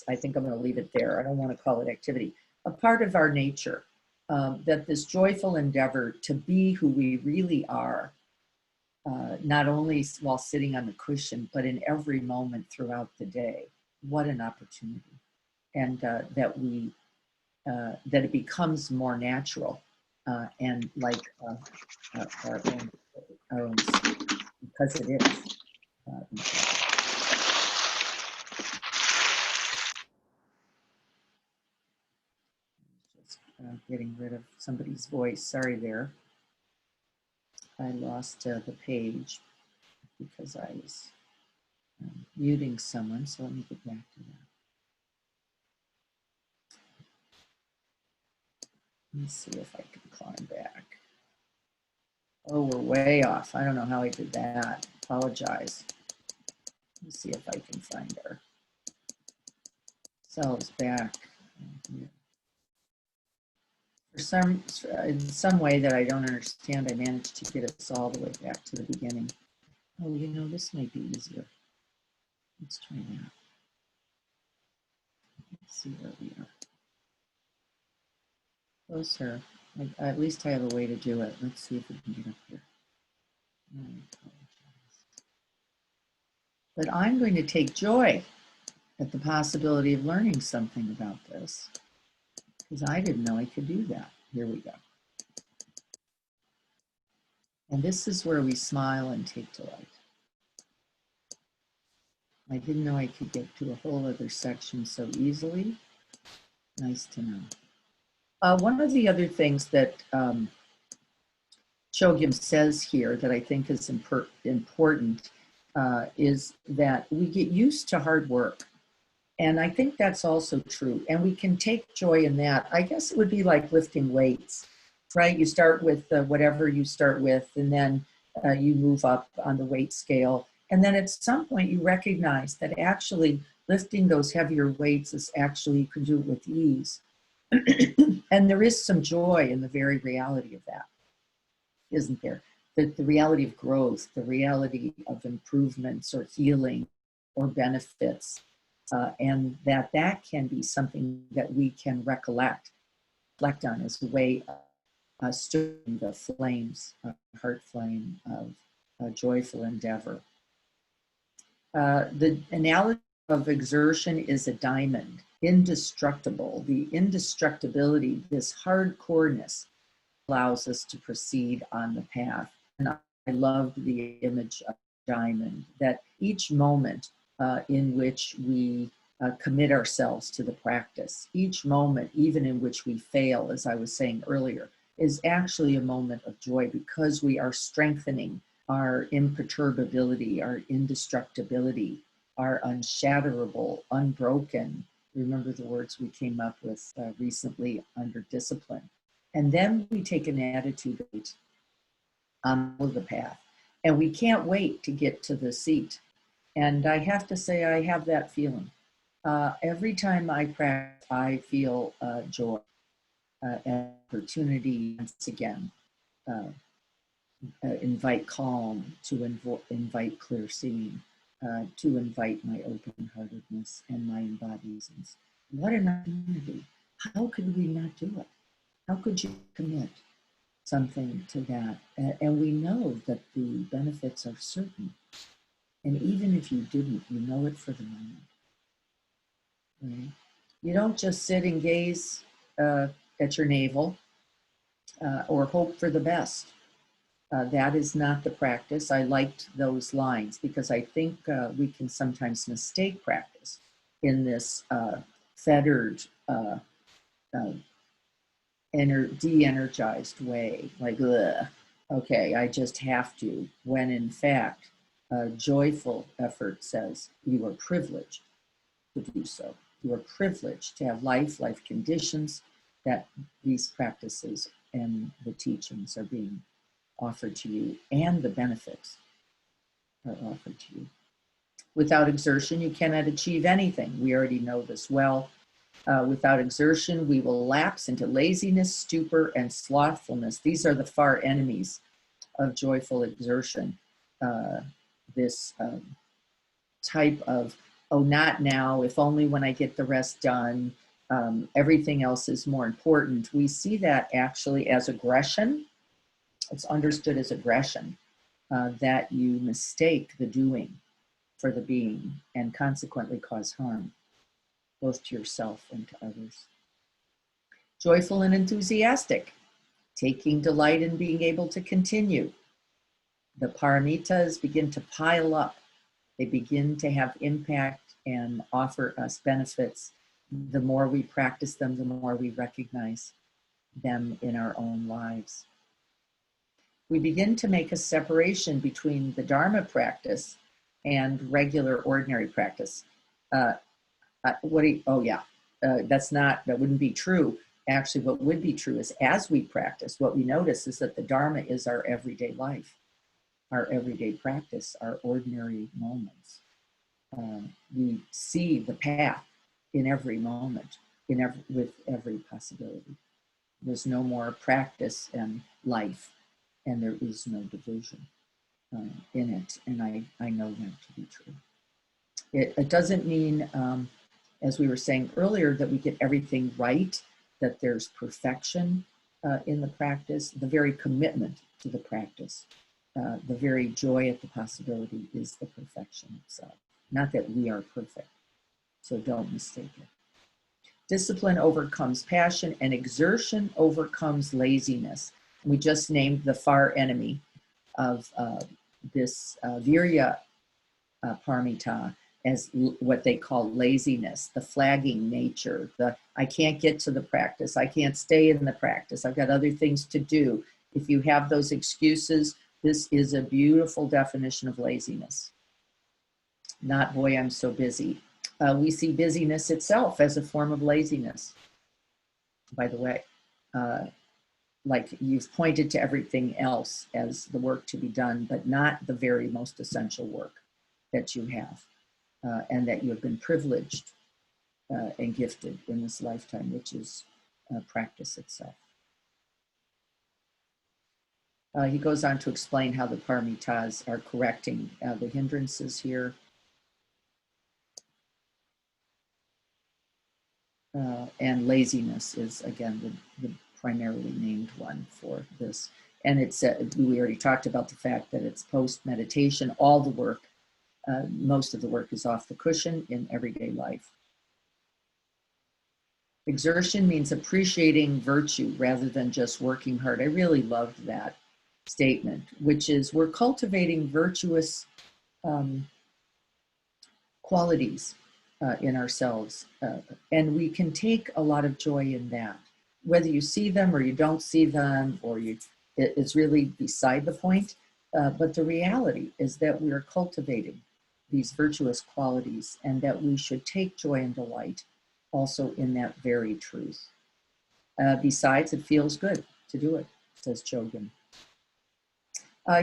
I think I'm going to leave it there. I don't want to call it activity. A part of our nature, that this joyful endeavor to be who we really are, not only while sitting on the cushion, but in every moment throughout the day. What an opportunity. And that it becomes more natural and like our own, because it is. Just getting rid of somebody's voice. Sorry there. I lost the page because I was muting someone, so let me get back to that. Let me see if I can climb back. Oh, we're way off. I don't know how I did that. Apologize. Let's see if I can find ourselves back. In some way that I don't understand, I managed to get us all the way back to the beginning. Oh, you know, this might be easier. Let's try that. Let's see where we are. Closer. At least I have a way to do it. Let's see if we can get up here. But I'm going to take joy at the possibility of learning something about this, because I didn't know I could do that. Here we go. And this is where we smile and take delight. I didn't know I could get to a whole other section so easily. Nice to know. One of the other things that Chogyam says here that I think is important is that we get used to hard work. And I think that's also true. And we can take joy in that. I guess it would be like lifting weights, right? You start with whatever you start with, and then you move up on the weight scale. And then at some point you recognize that actually lifting those heavier weights is actually, you can do it with ease. And there is some joy in the very reality of that, isn't there? The reality of growth, the reality of improvements or healing or benefits, and that can be something that we can reflect on as a way of stirring the flames, heart flame of joyful endeavor. The analogy of exertion is a diamond, indestructible. The indestructibility, this hardcoreness, allows us to proceed on the path. And I loved the image of diamond, that each moment in which we commit ourselves to the practice, each moment, even in which we fail, as I was saying earlier, is actually a moment of joy, because we are strengthening our imperturbability, our indestructibility, our unshatterable, unbroken Remember the words we came up with recently under discipline. And then we take an attitude on the path. And we can't wait to get to the seat. And I have to say, I have that feeling. Every time I practice, I feel joy and opportunity once again. Invite calm, to invite clear seeing, to invite my open-heartedness and my embodied essence. What an opportunity. How could we not do it? How could you commit something to that? And we know that the benefits are certain. And even if you didn't, you know it for the moment. Right? You don't just sit and gaze at your navel or hope for the best. That is not the practice. I liked those lines because I think we can sometimes mistake practice in this fettered, de-energized way, like, ugh, okay, I just have to, when in fact, a joyful effort says you are privileged to do so. You are privileged to have life conditions that these practices and the teachings are being offered to you, and the benefits are offered to you. Without exertion, you cannot achieve anything. We already know this well. Without exertion, we will lapse into laziness, stupor, and slothfulness. These are the far enemies of joyful exertion. This type of, oh, not now, if only when I get the rest done, everything else is more important. We see that actually as aggression. It's understood as aggression, that you mistake the doing for the being and consequently cause harm, both to yourself and to others. Joyful and enthusiastic, taking delight in being able to continue. The paramitas begin to pile up. They begin to have impact and offer us benefits. The more we practice them, the more we recognize them in our own lives. We begin to make a separation between the Dharma practice and regular ordinary practice. That wouldn't be true. Actually, what would be true is as we practice, what we notice is that the Dharma is our everyday life, our everyday practice, our ordinary moments. We see the path in every moment, with every possibility. There's no more practice and life, and there is no division in it, and I know that to be true. It doesn't mean, as we were saying earlier, that we get everything right, that there's perfection in the practice. The very commitment to the practice, the very joy at the possibility is the perfection itself. Not that we are perfect, so don't mistake it. Discipline overcomes passion, and exertion overcomes laziness. We just named the far enemy of this VIRYA paramita as what they call laziness, the flagging nature, the I can't get to the practice, I can't stay in the practice, I've got other things to do. If you have those excuses, this is a beautiful definition of laziness. Not, boy, I'm so busy. We see busyness itself as a form of laziness, by the way. Like you've pointed to everything else as the work to be done, but not the very most essential work that you have and that you have been privileged and gifted in this lifetime, which is practice itself. He goes on to explain how the paramitas are correcting the hindrances here. And laziness is, again, the primarily named one for this. And it's, we already talked about the fact that it's post-meditation. All the work, most of the work is off the cushion in everyday life. Exertion means appreciating virtue rather than just working hard. I really loved that statement, which is we're cultivating virtuous qualities in ourselves. And we can take a lot of joy in that. Whether you see them or you don't see them, or it's really beside the point. But the reality is that we are cultivating these virtuous qualities and that we should take joy and delight also in that very truth. Besides, it feels good to do it, says Chogyam.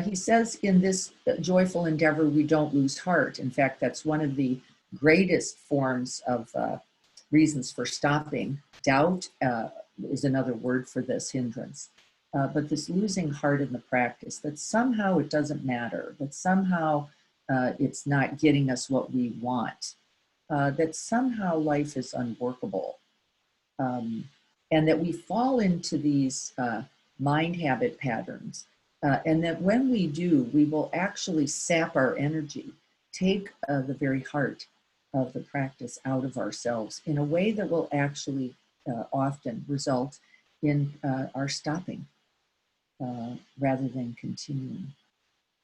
He says in this joyful endeavor, we don't lose heart. In fact, that's one of the greatest forms of reasons for stopping. Doubt is another word for this hindrance. But this losing heart in the practice, that somehow it doesn't matter, that somehow it's not getting us what we want, that somehow life is unworkable, and that we fall into these mind habit patterns. And that when we do, we will actually sap our energy, take the very heart of the practice out of ourselves in a way that will actually often result in our stopping rather than continuing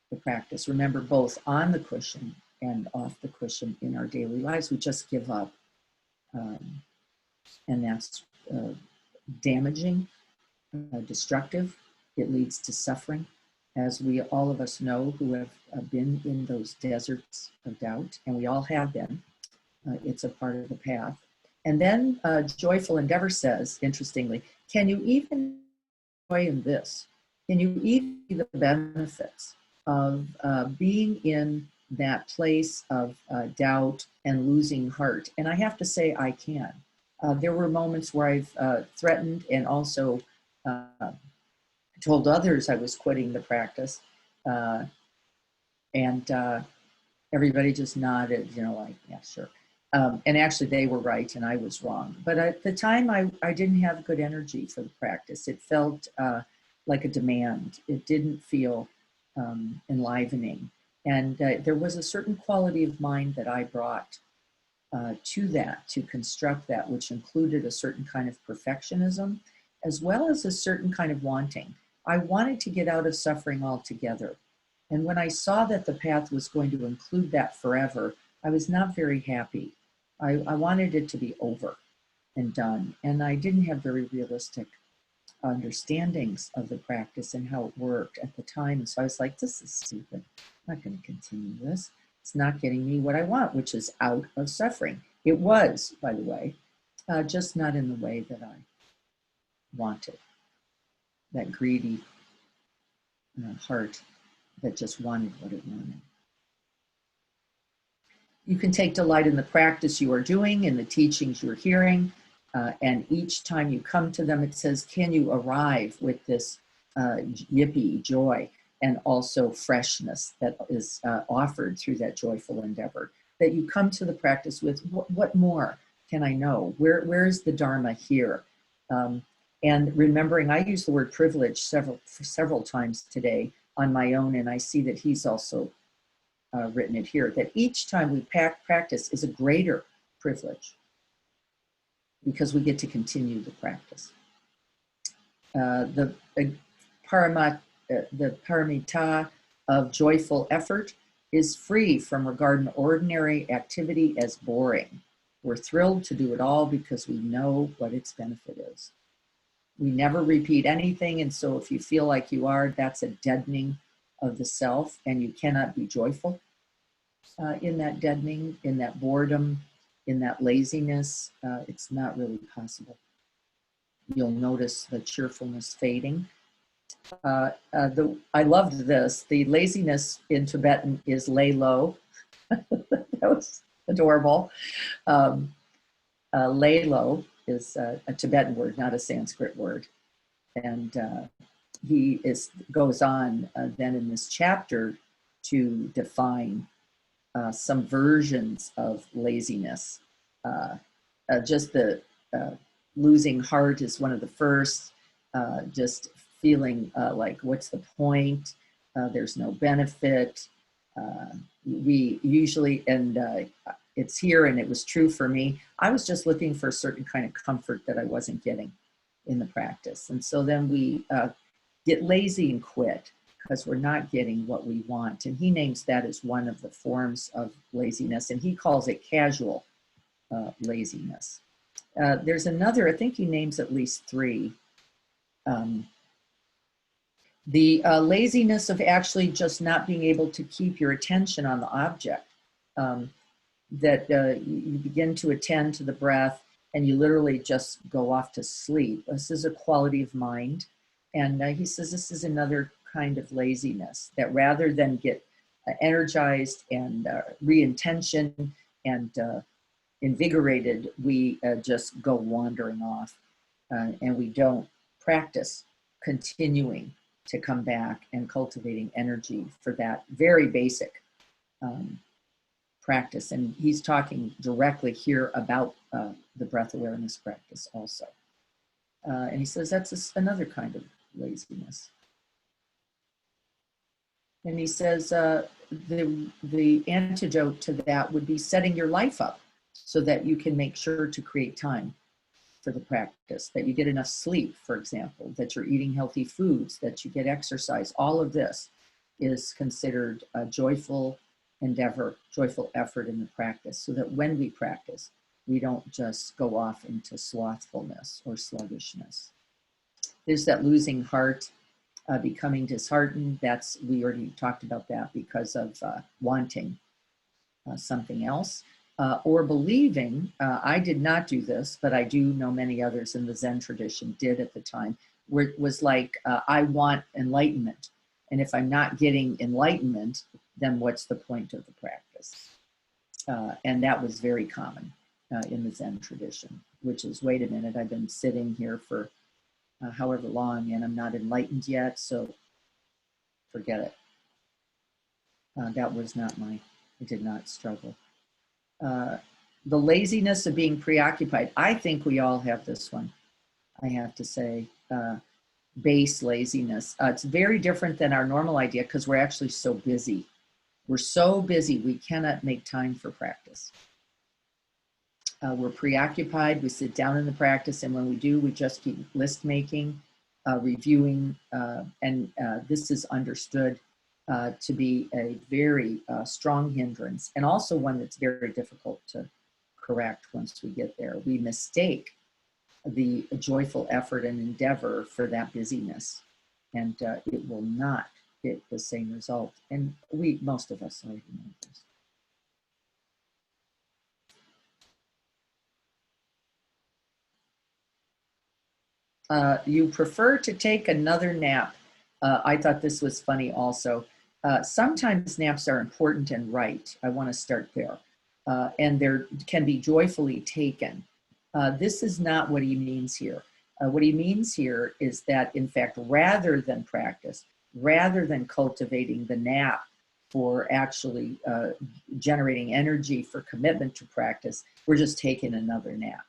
the practice. Remember, both on the cushion and off the cushion in our daily lives, we just give up. And that's damaging, destructive. It leads to suffering, as we all of us know who have been in those deserts of doubt, and we all have been. It's a part of the path. And then Joyful Endeavor says, interestingly, can you even enjoy in this? Can you even see the benefits of being in that place of doubt and losing heart? And I have to say I can. There were moments where I've threatened and also told others I was quitting the practice, and everybody just nodded, like, yeah, sure. And actually they were right and I was wrong. But at the time I didn't have good energy for the practice. It felt like a demand. It didn't feel enlivening. And there was a certain quality of mind that I brought to that, to construct that, which included a certain kind of perfectionism, as well as a certain kind of wanting. I wanted to get out of suffering altogether. And when I saw that the path was going to include that forever, I was not very happy. I wanted it to be over and done. And I didn't have very realistic understandings of the practice and how it worked at the time. And so I was like, this is stupid. I'm not going to continue this. It's not getting me what I want, which is out of suffering. It was, by the way, just not in the way that I wanted. That greedy heart that just wanted what it wanted. You can take delight in the practice you are doing, in the teachings you're hearing, and each time you come to them, it says, can you arrive with this yippee, joy, and also freshness that is offered through that joyful endeavor, that you come to the practice with, what more can I know? Where's the Dharma here? And remembering, I use the word privilege several times today on my own, and I see that he's also written it here, that each time we practice is a greater privilege because we get to continue the practice. The paramita of joyful effort is free from regarding ordinary activity as boring. We're thrilled to do it all because we know what its benefit is. We never repeat anything, and so if you feel like you are, that's a deadening of the self, and you cannot be joyful in that deadening, in that boredom, in that laziness. It's not really possible. You'll notice the cheerfulness fading. I loved this. The laziness in Tibetan is lay low. That was adorable. Lay low is a Tibetan word, not a Sanskrit word. And he goes on then in this chapter to define some versions of laziness. Just the losing heart is one of the first, just feeling like, what's the point? There's no benefit. We usually, and it's here, and it was true for me, I was just looking for a certain kind of comfort that I wasn't getting in the practice. And so then we get lazy and quit because we're not getting what we want. And he names that as one of the forms of laziness, and he calls it casual laziness. There's another, I think he names at least three. The laziness of actually just not being able to keep your attention on the object, that you begin to attend to the breath, and you literally just go off to sleep. This is a quality of mind. And he says this is another kind of laziness, that rather than get energized and re-intention and invigorated, we just go wandering off, and we don't practice continuing to come back and cultivating energy for that very basic practice. And he's talking directly here about the breath awareness practice also. And he says that's another kind of laziness. And he says the antidote to that would be setting your life up so that you can make sure to create time for the practice, that you get enough sleep, for example, that you're eating healthy foods, that you get exercise. All of this is considered a joyful endeavor, joyful effort in the practice, so that when we practice, we don't just go off into slothfulness or sluggishness. There's that losing heart, becoming disheartened. We already talked about that, because of wanting something else. Or believing, I did not do this, but I do know many others in the Zen tradition did at the time, where it was like, I want enlightenment. And if I'm not getting enlightenment, then what's the point of the practice? And that was very common in the Zen tradition, which is, wait a minute, I've been sitting here for however long and I'm not enlightened yet, so forget it. That was not I did not struggle. The laziness of being preoccupied. I think we all have this one, I have to say, base laziness. It's very different than our normal idea, because we're actually so busy. We're so busy, we cannot make time for practice. We're preoccupied, we sit down in the practice, and when we do, we just keep list making, reviewing, and this is understood to be a very strong hindrance, and also one that's very difficult to correct once we get there. We mistake the joyful effort and endeavor for that busyness, and it will not get the same result. And most of us already know this. You prefer to take another nap. I thought this was funny also. Sometimes naps are important and right. I want to start there. And they can be joyfully taken. This is not what he means here. What he means here is that, in fact, rather than practice, rather than cultivating the nap for actually generating energy for commitment to practice, we're just taking another nap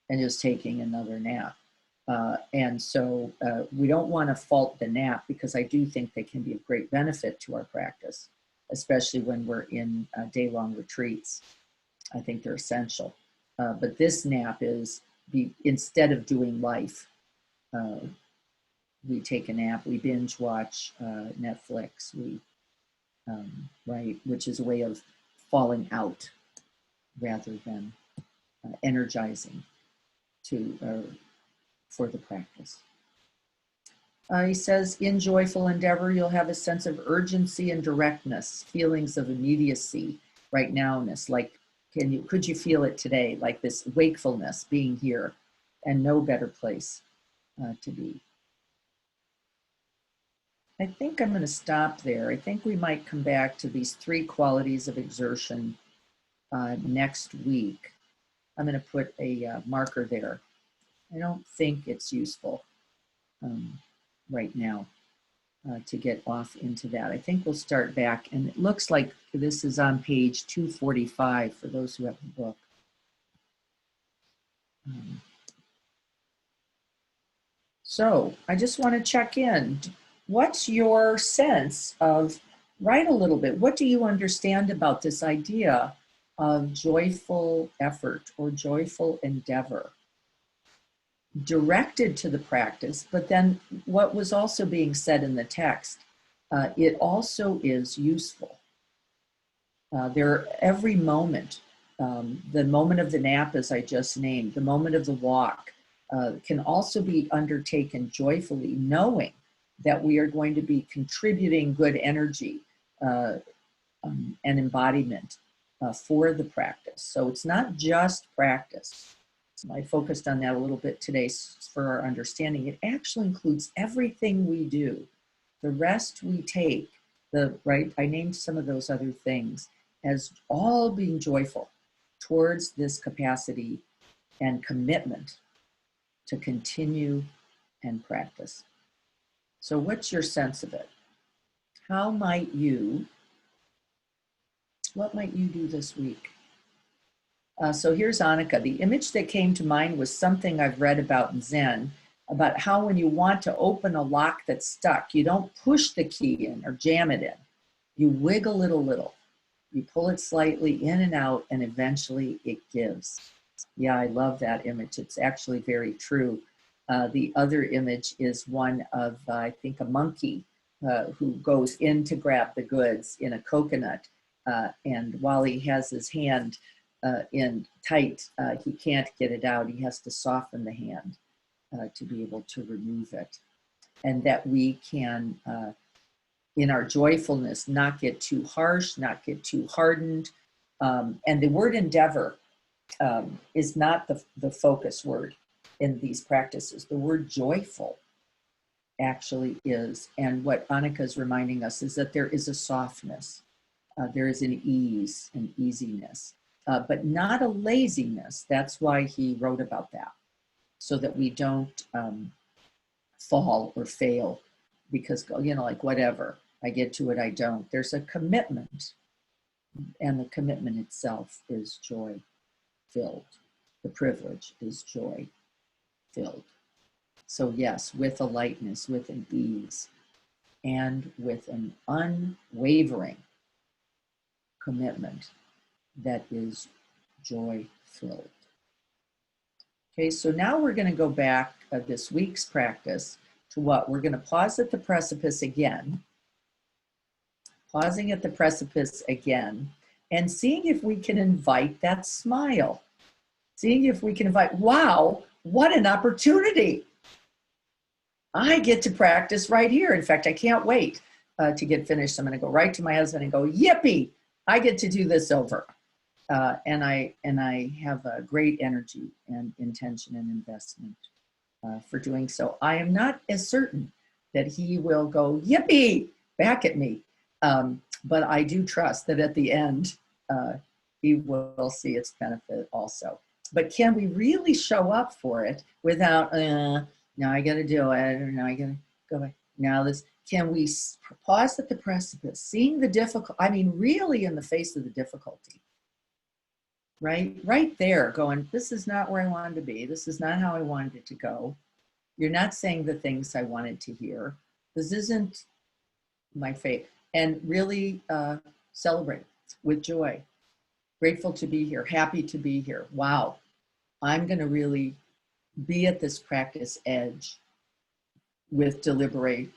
and just taking another nap. And so we don't want to fault the nap, because I do think they can be of great benefit to our practice, especially when we're in day-long retreats. I think they're essential. But this nap is, instead of doing life, we take a nap, we binge watch Netflix, right, which is a way of falling out rather than energizing for the practice. He says, in joyful endeavor, you'll have a sense of urgency and directness, feelings of immediacy, right nowness, like, could you feel it today? Like this wakefulness, being here, and no better place to be. I think I'm going to stop there. I think we might come back to these 3 qualities of exertion next week. I'm going to put a marker there. I don't think it's useful right now to get off into that. I think we'll start back, and it looks like this is on page 245 for those who have the book. So I just want to check in. What's your sense of, write a little bit, what do you understand about this idea of joyful effort or joyful endeavor directed to the practice? But then what was also being said in the text, it also is useful. Every moment, the moment of the nap, as I just named, the moment of the walk, can also be undertaken joyfully, knowing that we are going to be contributing good energy and embodiment for the practice. So it's not just practice. I focused on that a little bit today for our understanding. It actually includes everything we do. The rest we take, I named some of those other things as all being joyful towards this capacity and commitment to continue and practice. So what's your sense of it? What might you do this week? So here's Annika. The image that came to mind was something I've read about in Zen, about how when you want to open a lock that's stuck, you don't push the key in or jam it in. You wiggle it a little. You pull it slightly in and out, and eventually it gives. Yeah, I love that image. It's actually very true. The other image is one of, I think, a monkey who goes in to grab the goods in a coconut. And while he has his hand in tight, he can't get it out. He has to soften the hand to be able to remove it. And that we can, in our joyfulness, not get too harsh, not get too hardened. And the word endeavor is not the focus word in these practices. The word joyful actually is. And what Annika is reminding us is that there is a softness. There is an ease, an easiness, but not a laziness. That's why he wrote about that, so that we don't fall or fail because, like whatever, I get to it, I don't. There's a commitment, and the commitment itself is joy-filled. The privilege is joy-filled. So yes, with a lightness, with an ease, and with an unwavering commitment that is joy-filled. Okay, so now we're going to go back this week's practice to what? We're going to pause at the precipice again, pausing at the precipice again, and seeing if we can invite that smile. Seeing if we can invite, wow, what an opportunity. I get to practice right here. In fact, I can't wait to get finished. I'm going to go right to my husband and go, yippee, I get to do this over. And I have a great energy and intention and investment for doing so. I am not as certain that he will go, yippee, back at me. But I do trust that at the end, he will see its benefit also. But can we really show up for it without, now I got to do it, or now I got to go back. Now this, can we pause at the precipice, seeing the difficult, I mean, really in the face of the difficulty, right? Right there going, this is not where I wanted to be. This is not how I wanted it to go. You're not saying the things I wanted to hear. This isn't my fate. And really celebrate with joy. Grateful to be here, happy to be here. Wow, I'm going to really be at this practice edge with deliberate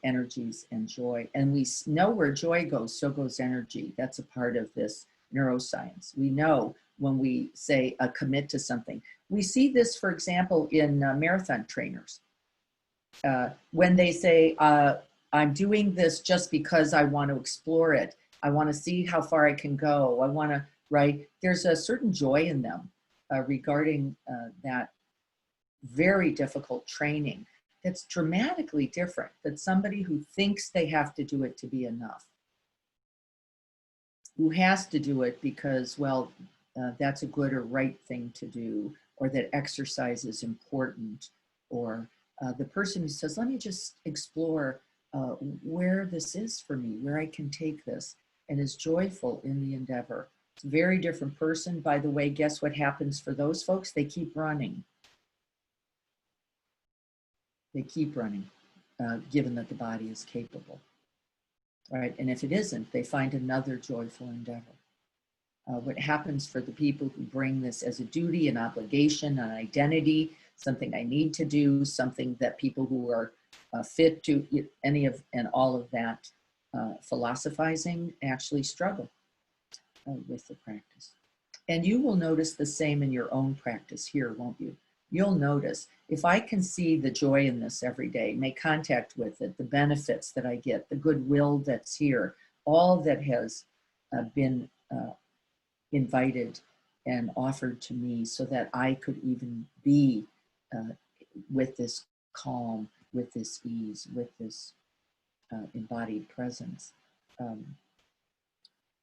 energies and joy. And we know where joy goes, so goes energy. That's a part of this neuroscience. We know when we say commit to something. We see this, for example, in marathon trainers. When they say, I'm doing this just because I want to explore it. I want to see how far I can go. I want to, right? There's a certain joy in them regarding that very difficult training that's dramatically different than somebody who thinks they have to do it to be enough, who has to do it because, well, that's a good or right thing to do, or that exercise is important, or the person who says, let me just explore where this is for me, where I can take this, and is joyful in the endeavor. It's a very different person. By the way, guess what happens for those folks? They keep running. They keep running, given that the body is capable. Right? And if it isn't, they find another joyful endeavor. What happens for the people who bring this as a duty, an obligation, an identity, something I need to do, something that people who are fit to any of and all of that philosophizing actually struggle with the practice. And you will notice the same in your own practice here, won't you? You'll notice, if I can see the joy in this every day, make contact with it, the benefits that I get, the goodwill that's here, all that has been invited and offered to me so that I could even be with this calm, with this ease, with this embodied presence.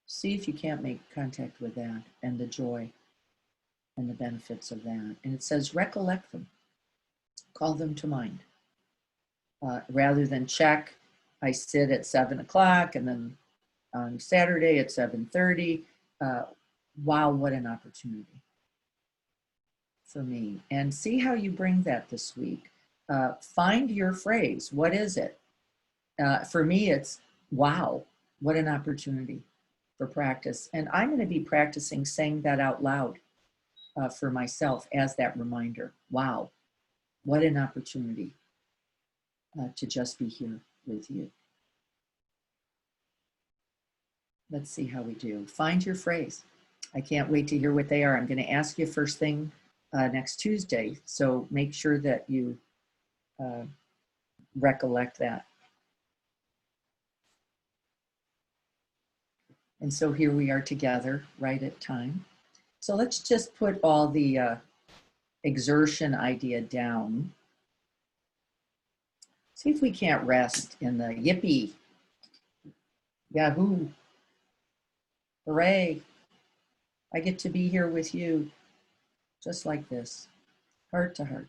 See if you can't make contact with that and the joy and the benefits of that. And it says, recollect them, call them to mind. Rather than check, I sit at 7 o'clock and then on Saturday at 7:30. Wow, what an opportunity for me. And see how you bring that this week. Find your phrase. What is it? For me, it's wow, what an opportunity for practice. And I'm going to be practicing saying that out loud for myself as that reminder. Wow, what an opportunity to just be here with you. Let's see how we do. Find your phrase. I can't wait to hear what they are. I'm going to ask you first thing next Tuesday. So make sure that you recollect that. And so here we are together right at time. So let's just put all the exertion idea down. See if we can't rest in the yippee, yahoo, hooray. I get to be here with you just like this, heart to heart.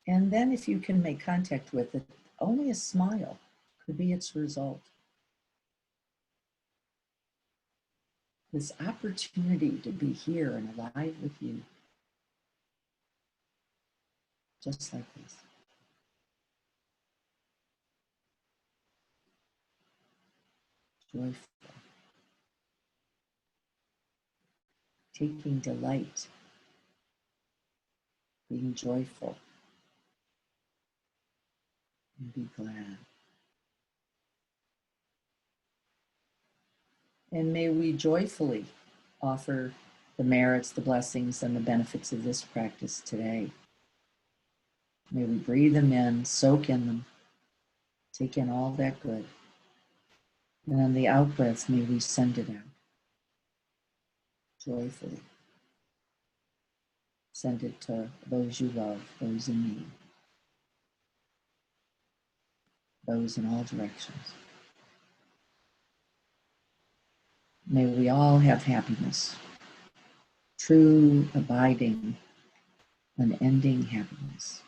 And then if you can make contact with it, only a smile could be its result. This opportunity to be here and alive with you, just like this. Joyful. Taking delight. Being joyful. And be glad. And may we joyfully offer the merits, the blessings, and the benefits of this practice today. May we breathe them in, soak in them, take in all that good. And on the out breath, may we send it out joyfully. Send it to those you love, those in need, those in all directions. May we all have happiness, true, abiding, unending happiness.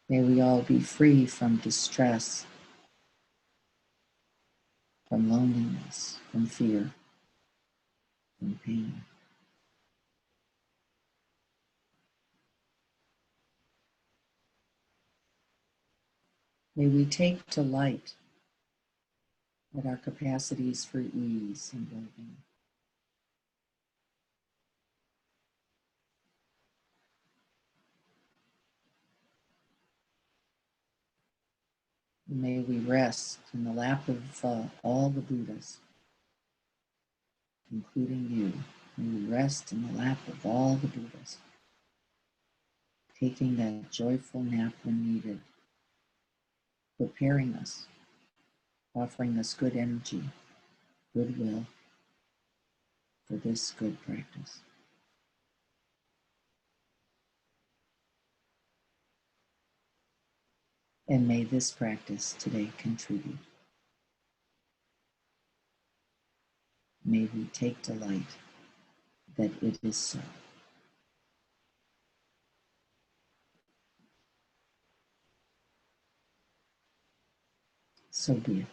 May we all be free from distress, from loneliness, from fear, from pain. May we take delight at our capacities for ease and well-being. May we rest in the lap of all the Buddhas, including you. May we rest in the lap of all the Buddhas, taking that joyful nap when needed, preparing us, offering us good energy, goodwill for this good practice. And may this practice today contribute. May we take delight that it is so. So be it.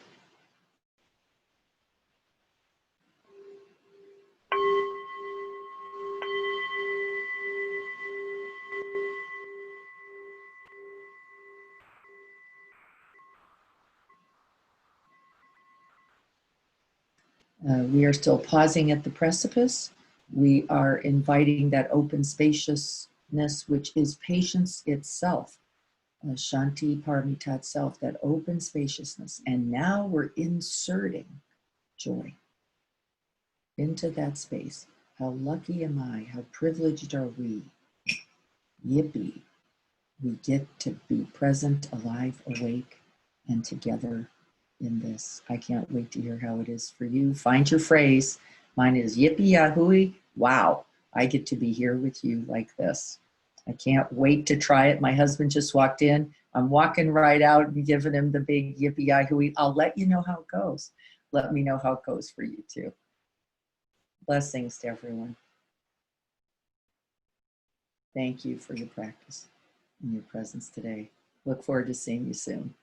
We are still pausing at the precipice. We are inviting that open spaciousness, which is patience itself, Shanti Paramita itself, that open spaciousness. And now we're inserting joy into that space. How lucky am I? How privileged are we Yippee. We get to be present, alive, awake, and together in this. I can't wait to hear how it is for you. Find your phrase. Mine is yippee yahooey. Wow, I get to be here with you like this. I can't wait to try it. My husband just walked in. I'm walking right out and giving him the big yippee yahooey. I'll let you know how it goes. Let me know how it goes for you too. Blessings to everyone. Thank you for your practice and your presence today. Look forward to seeing you soon.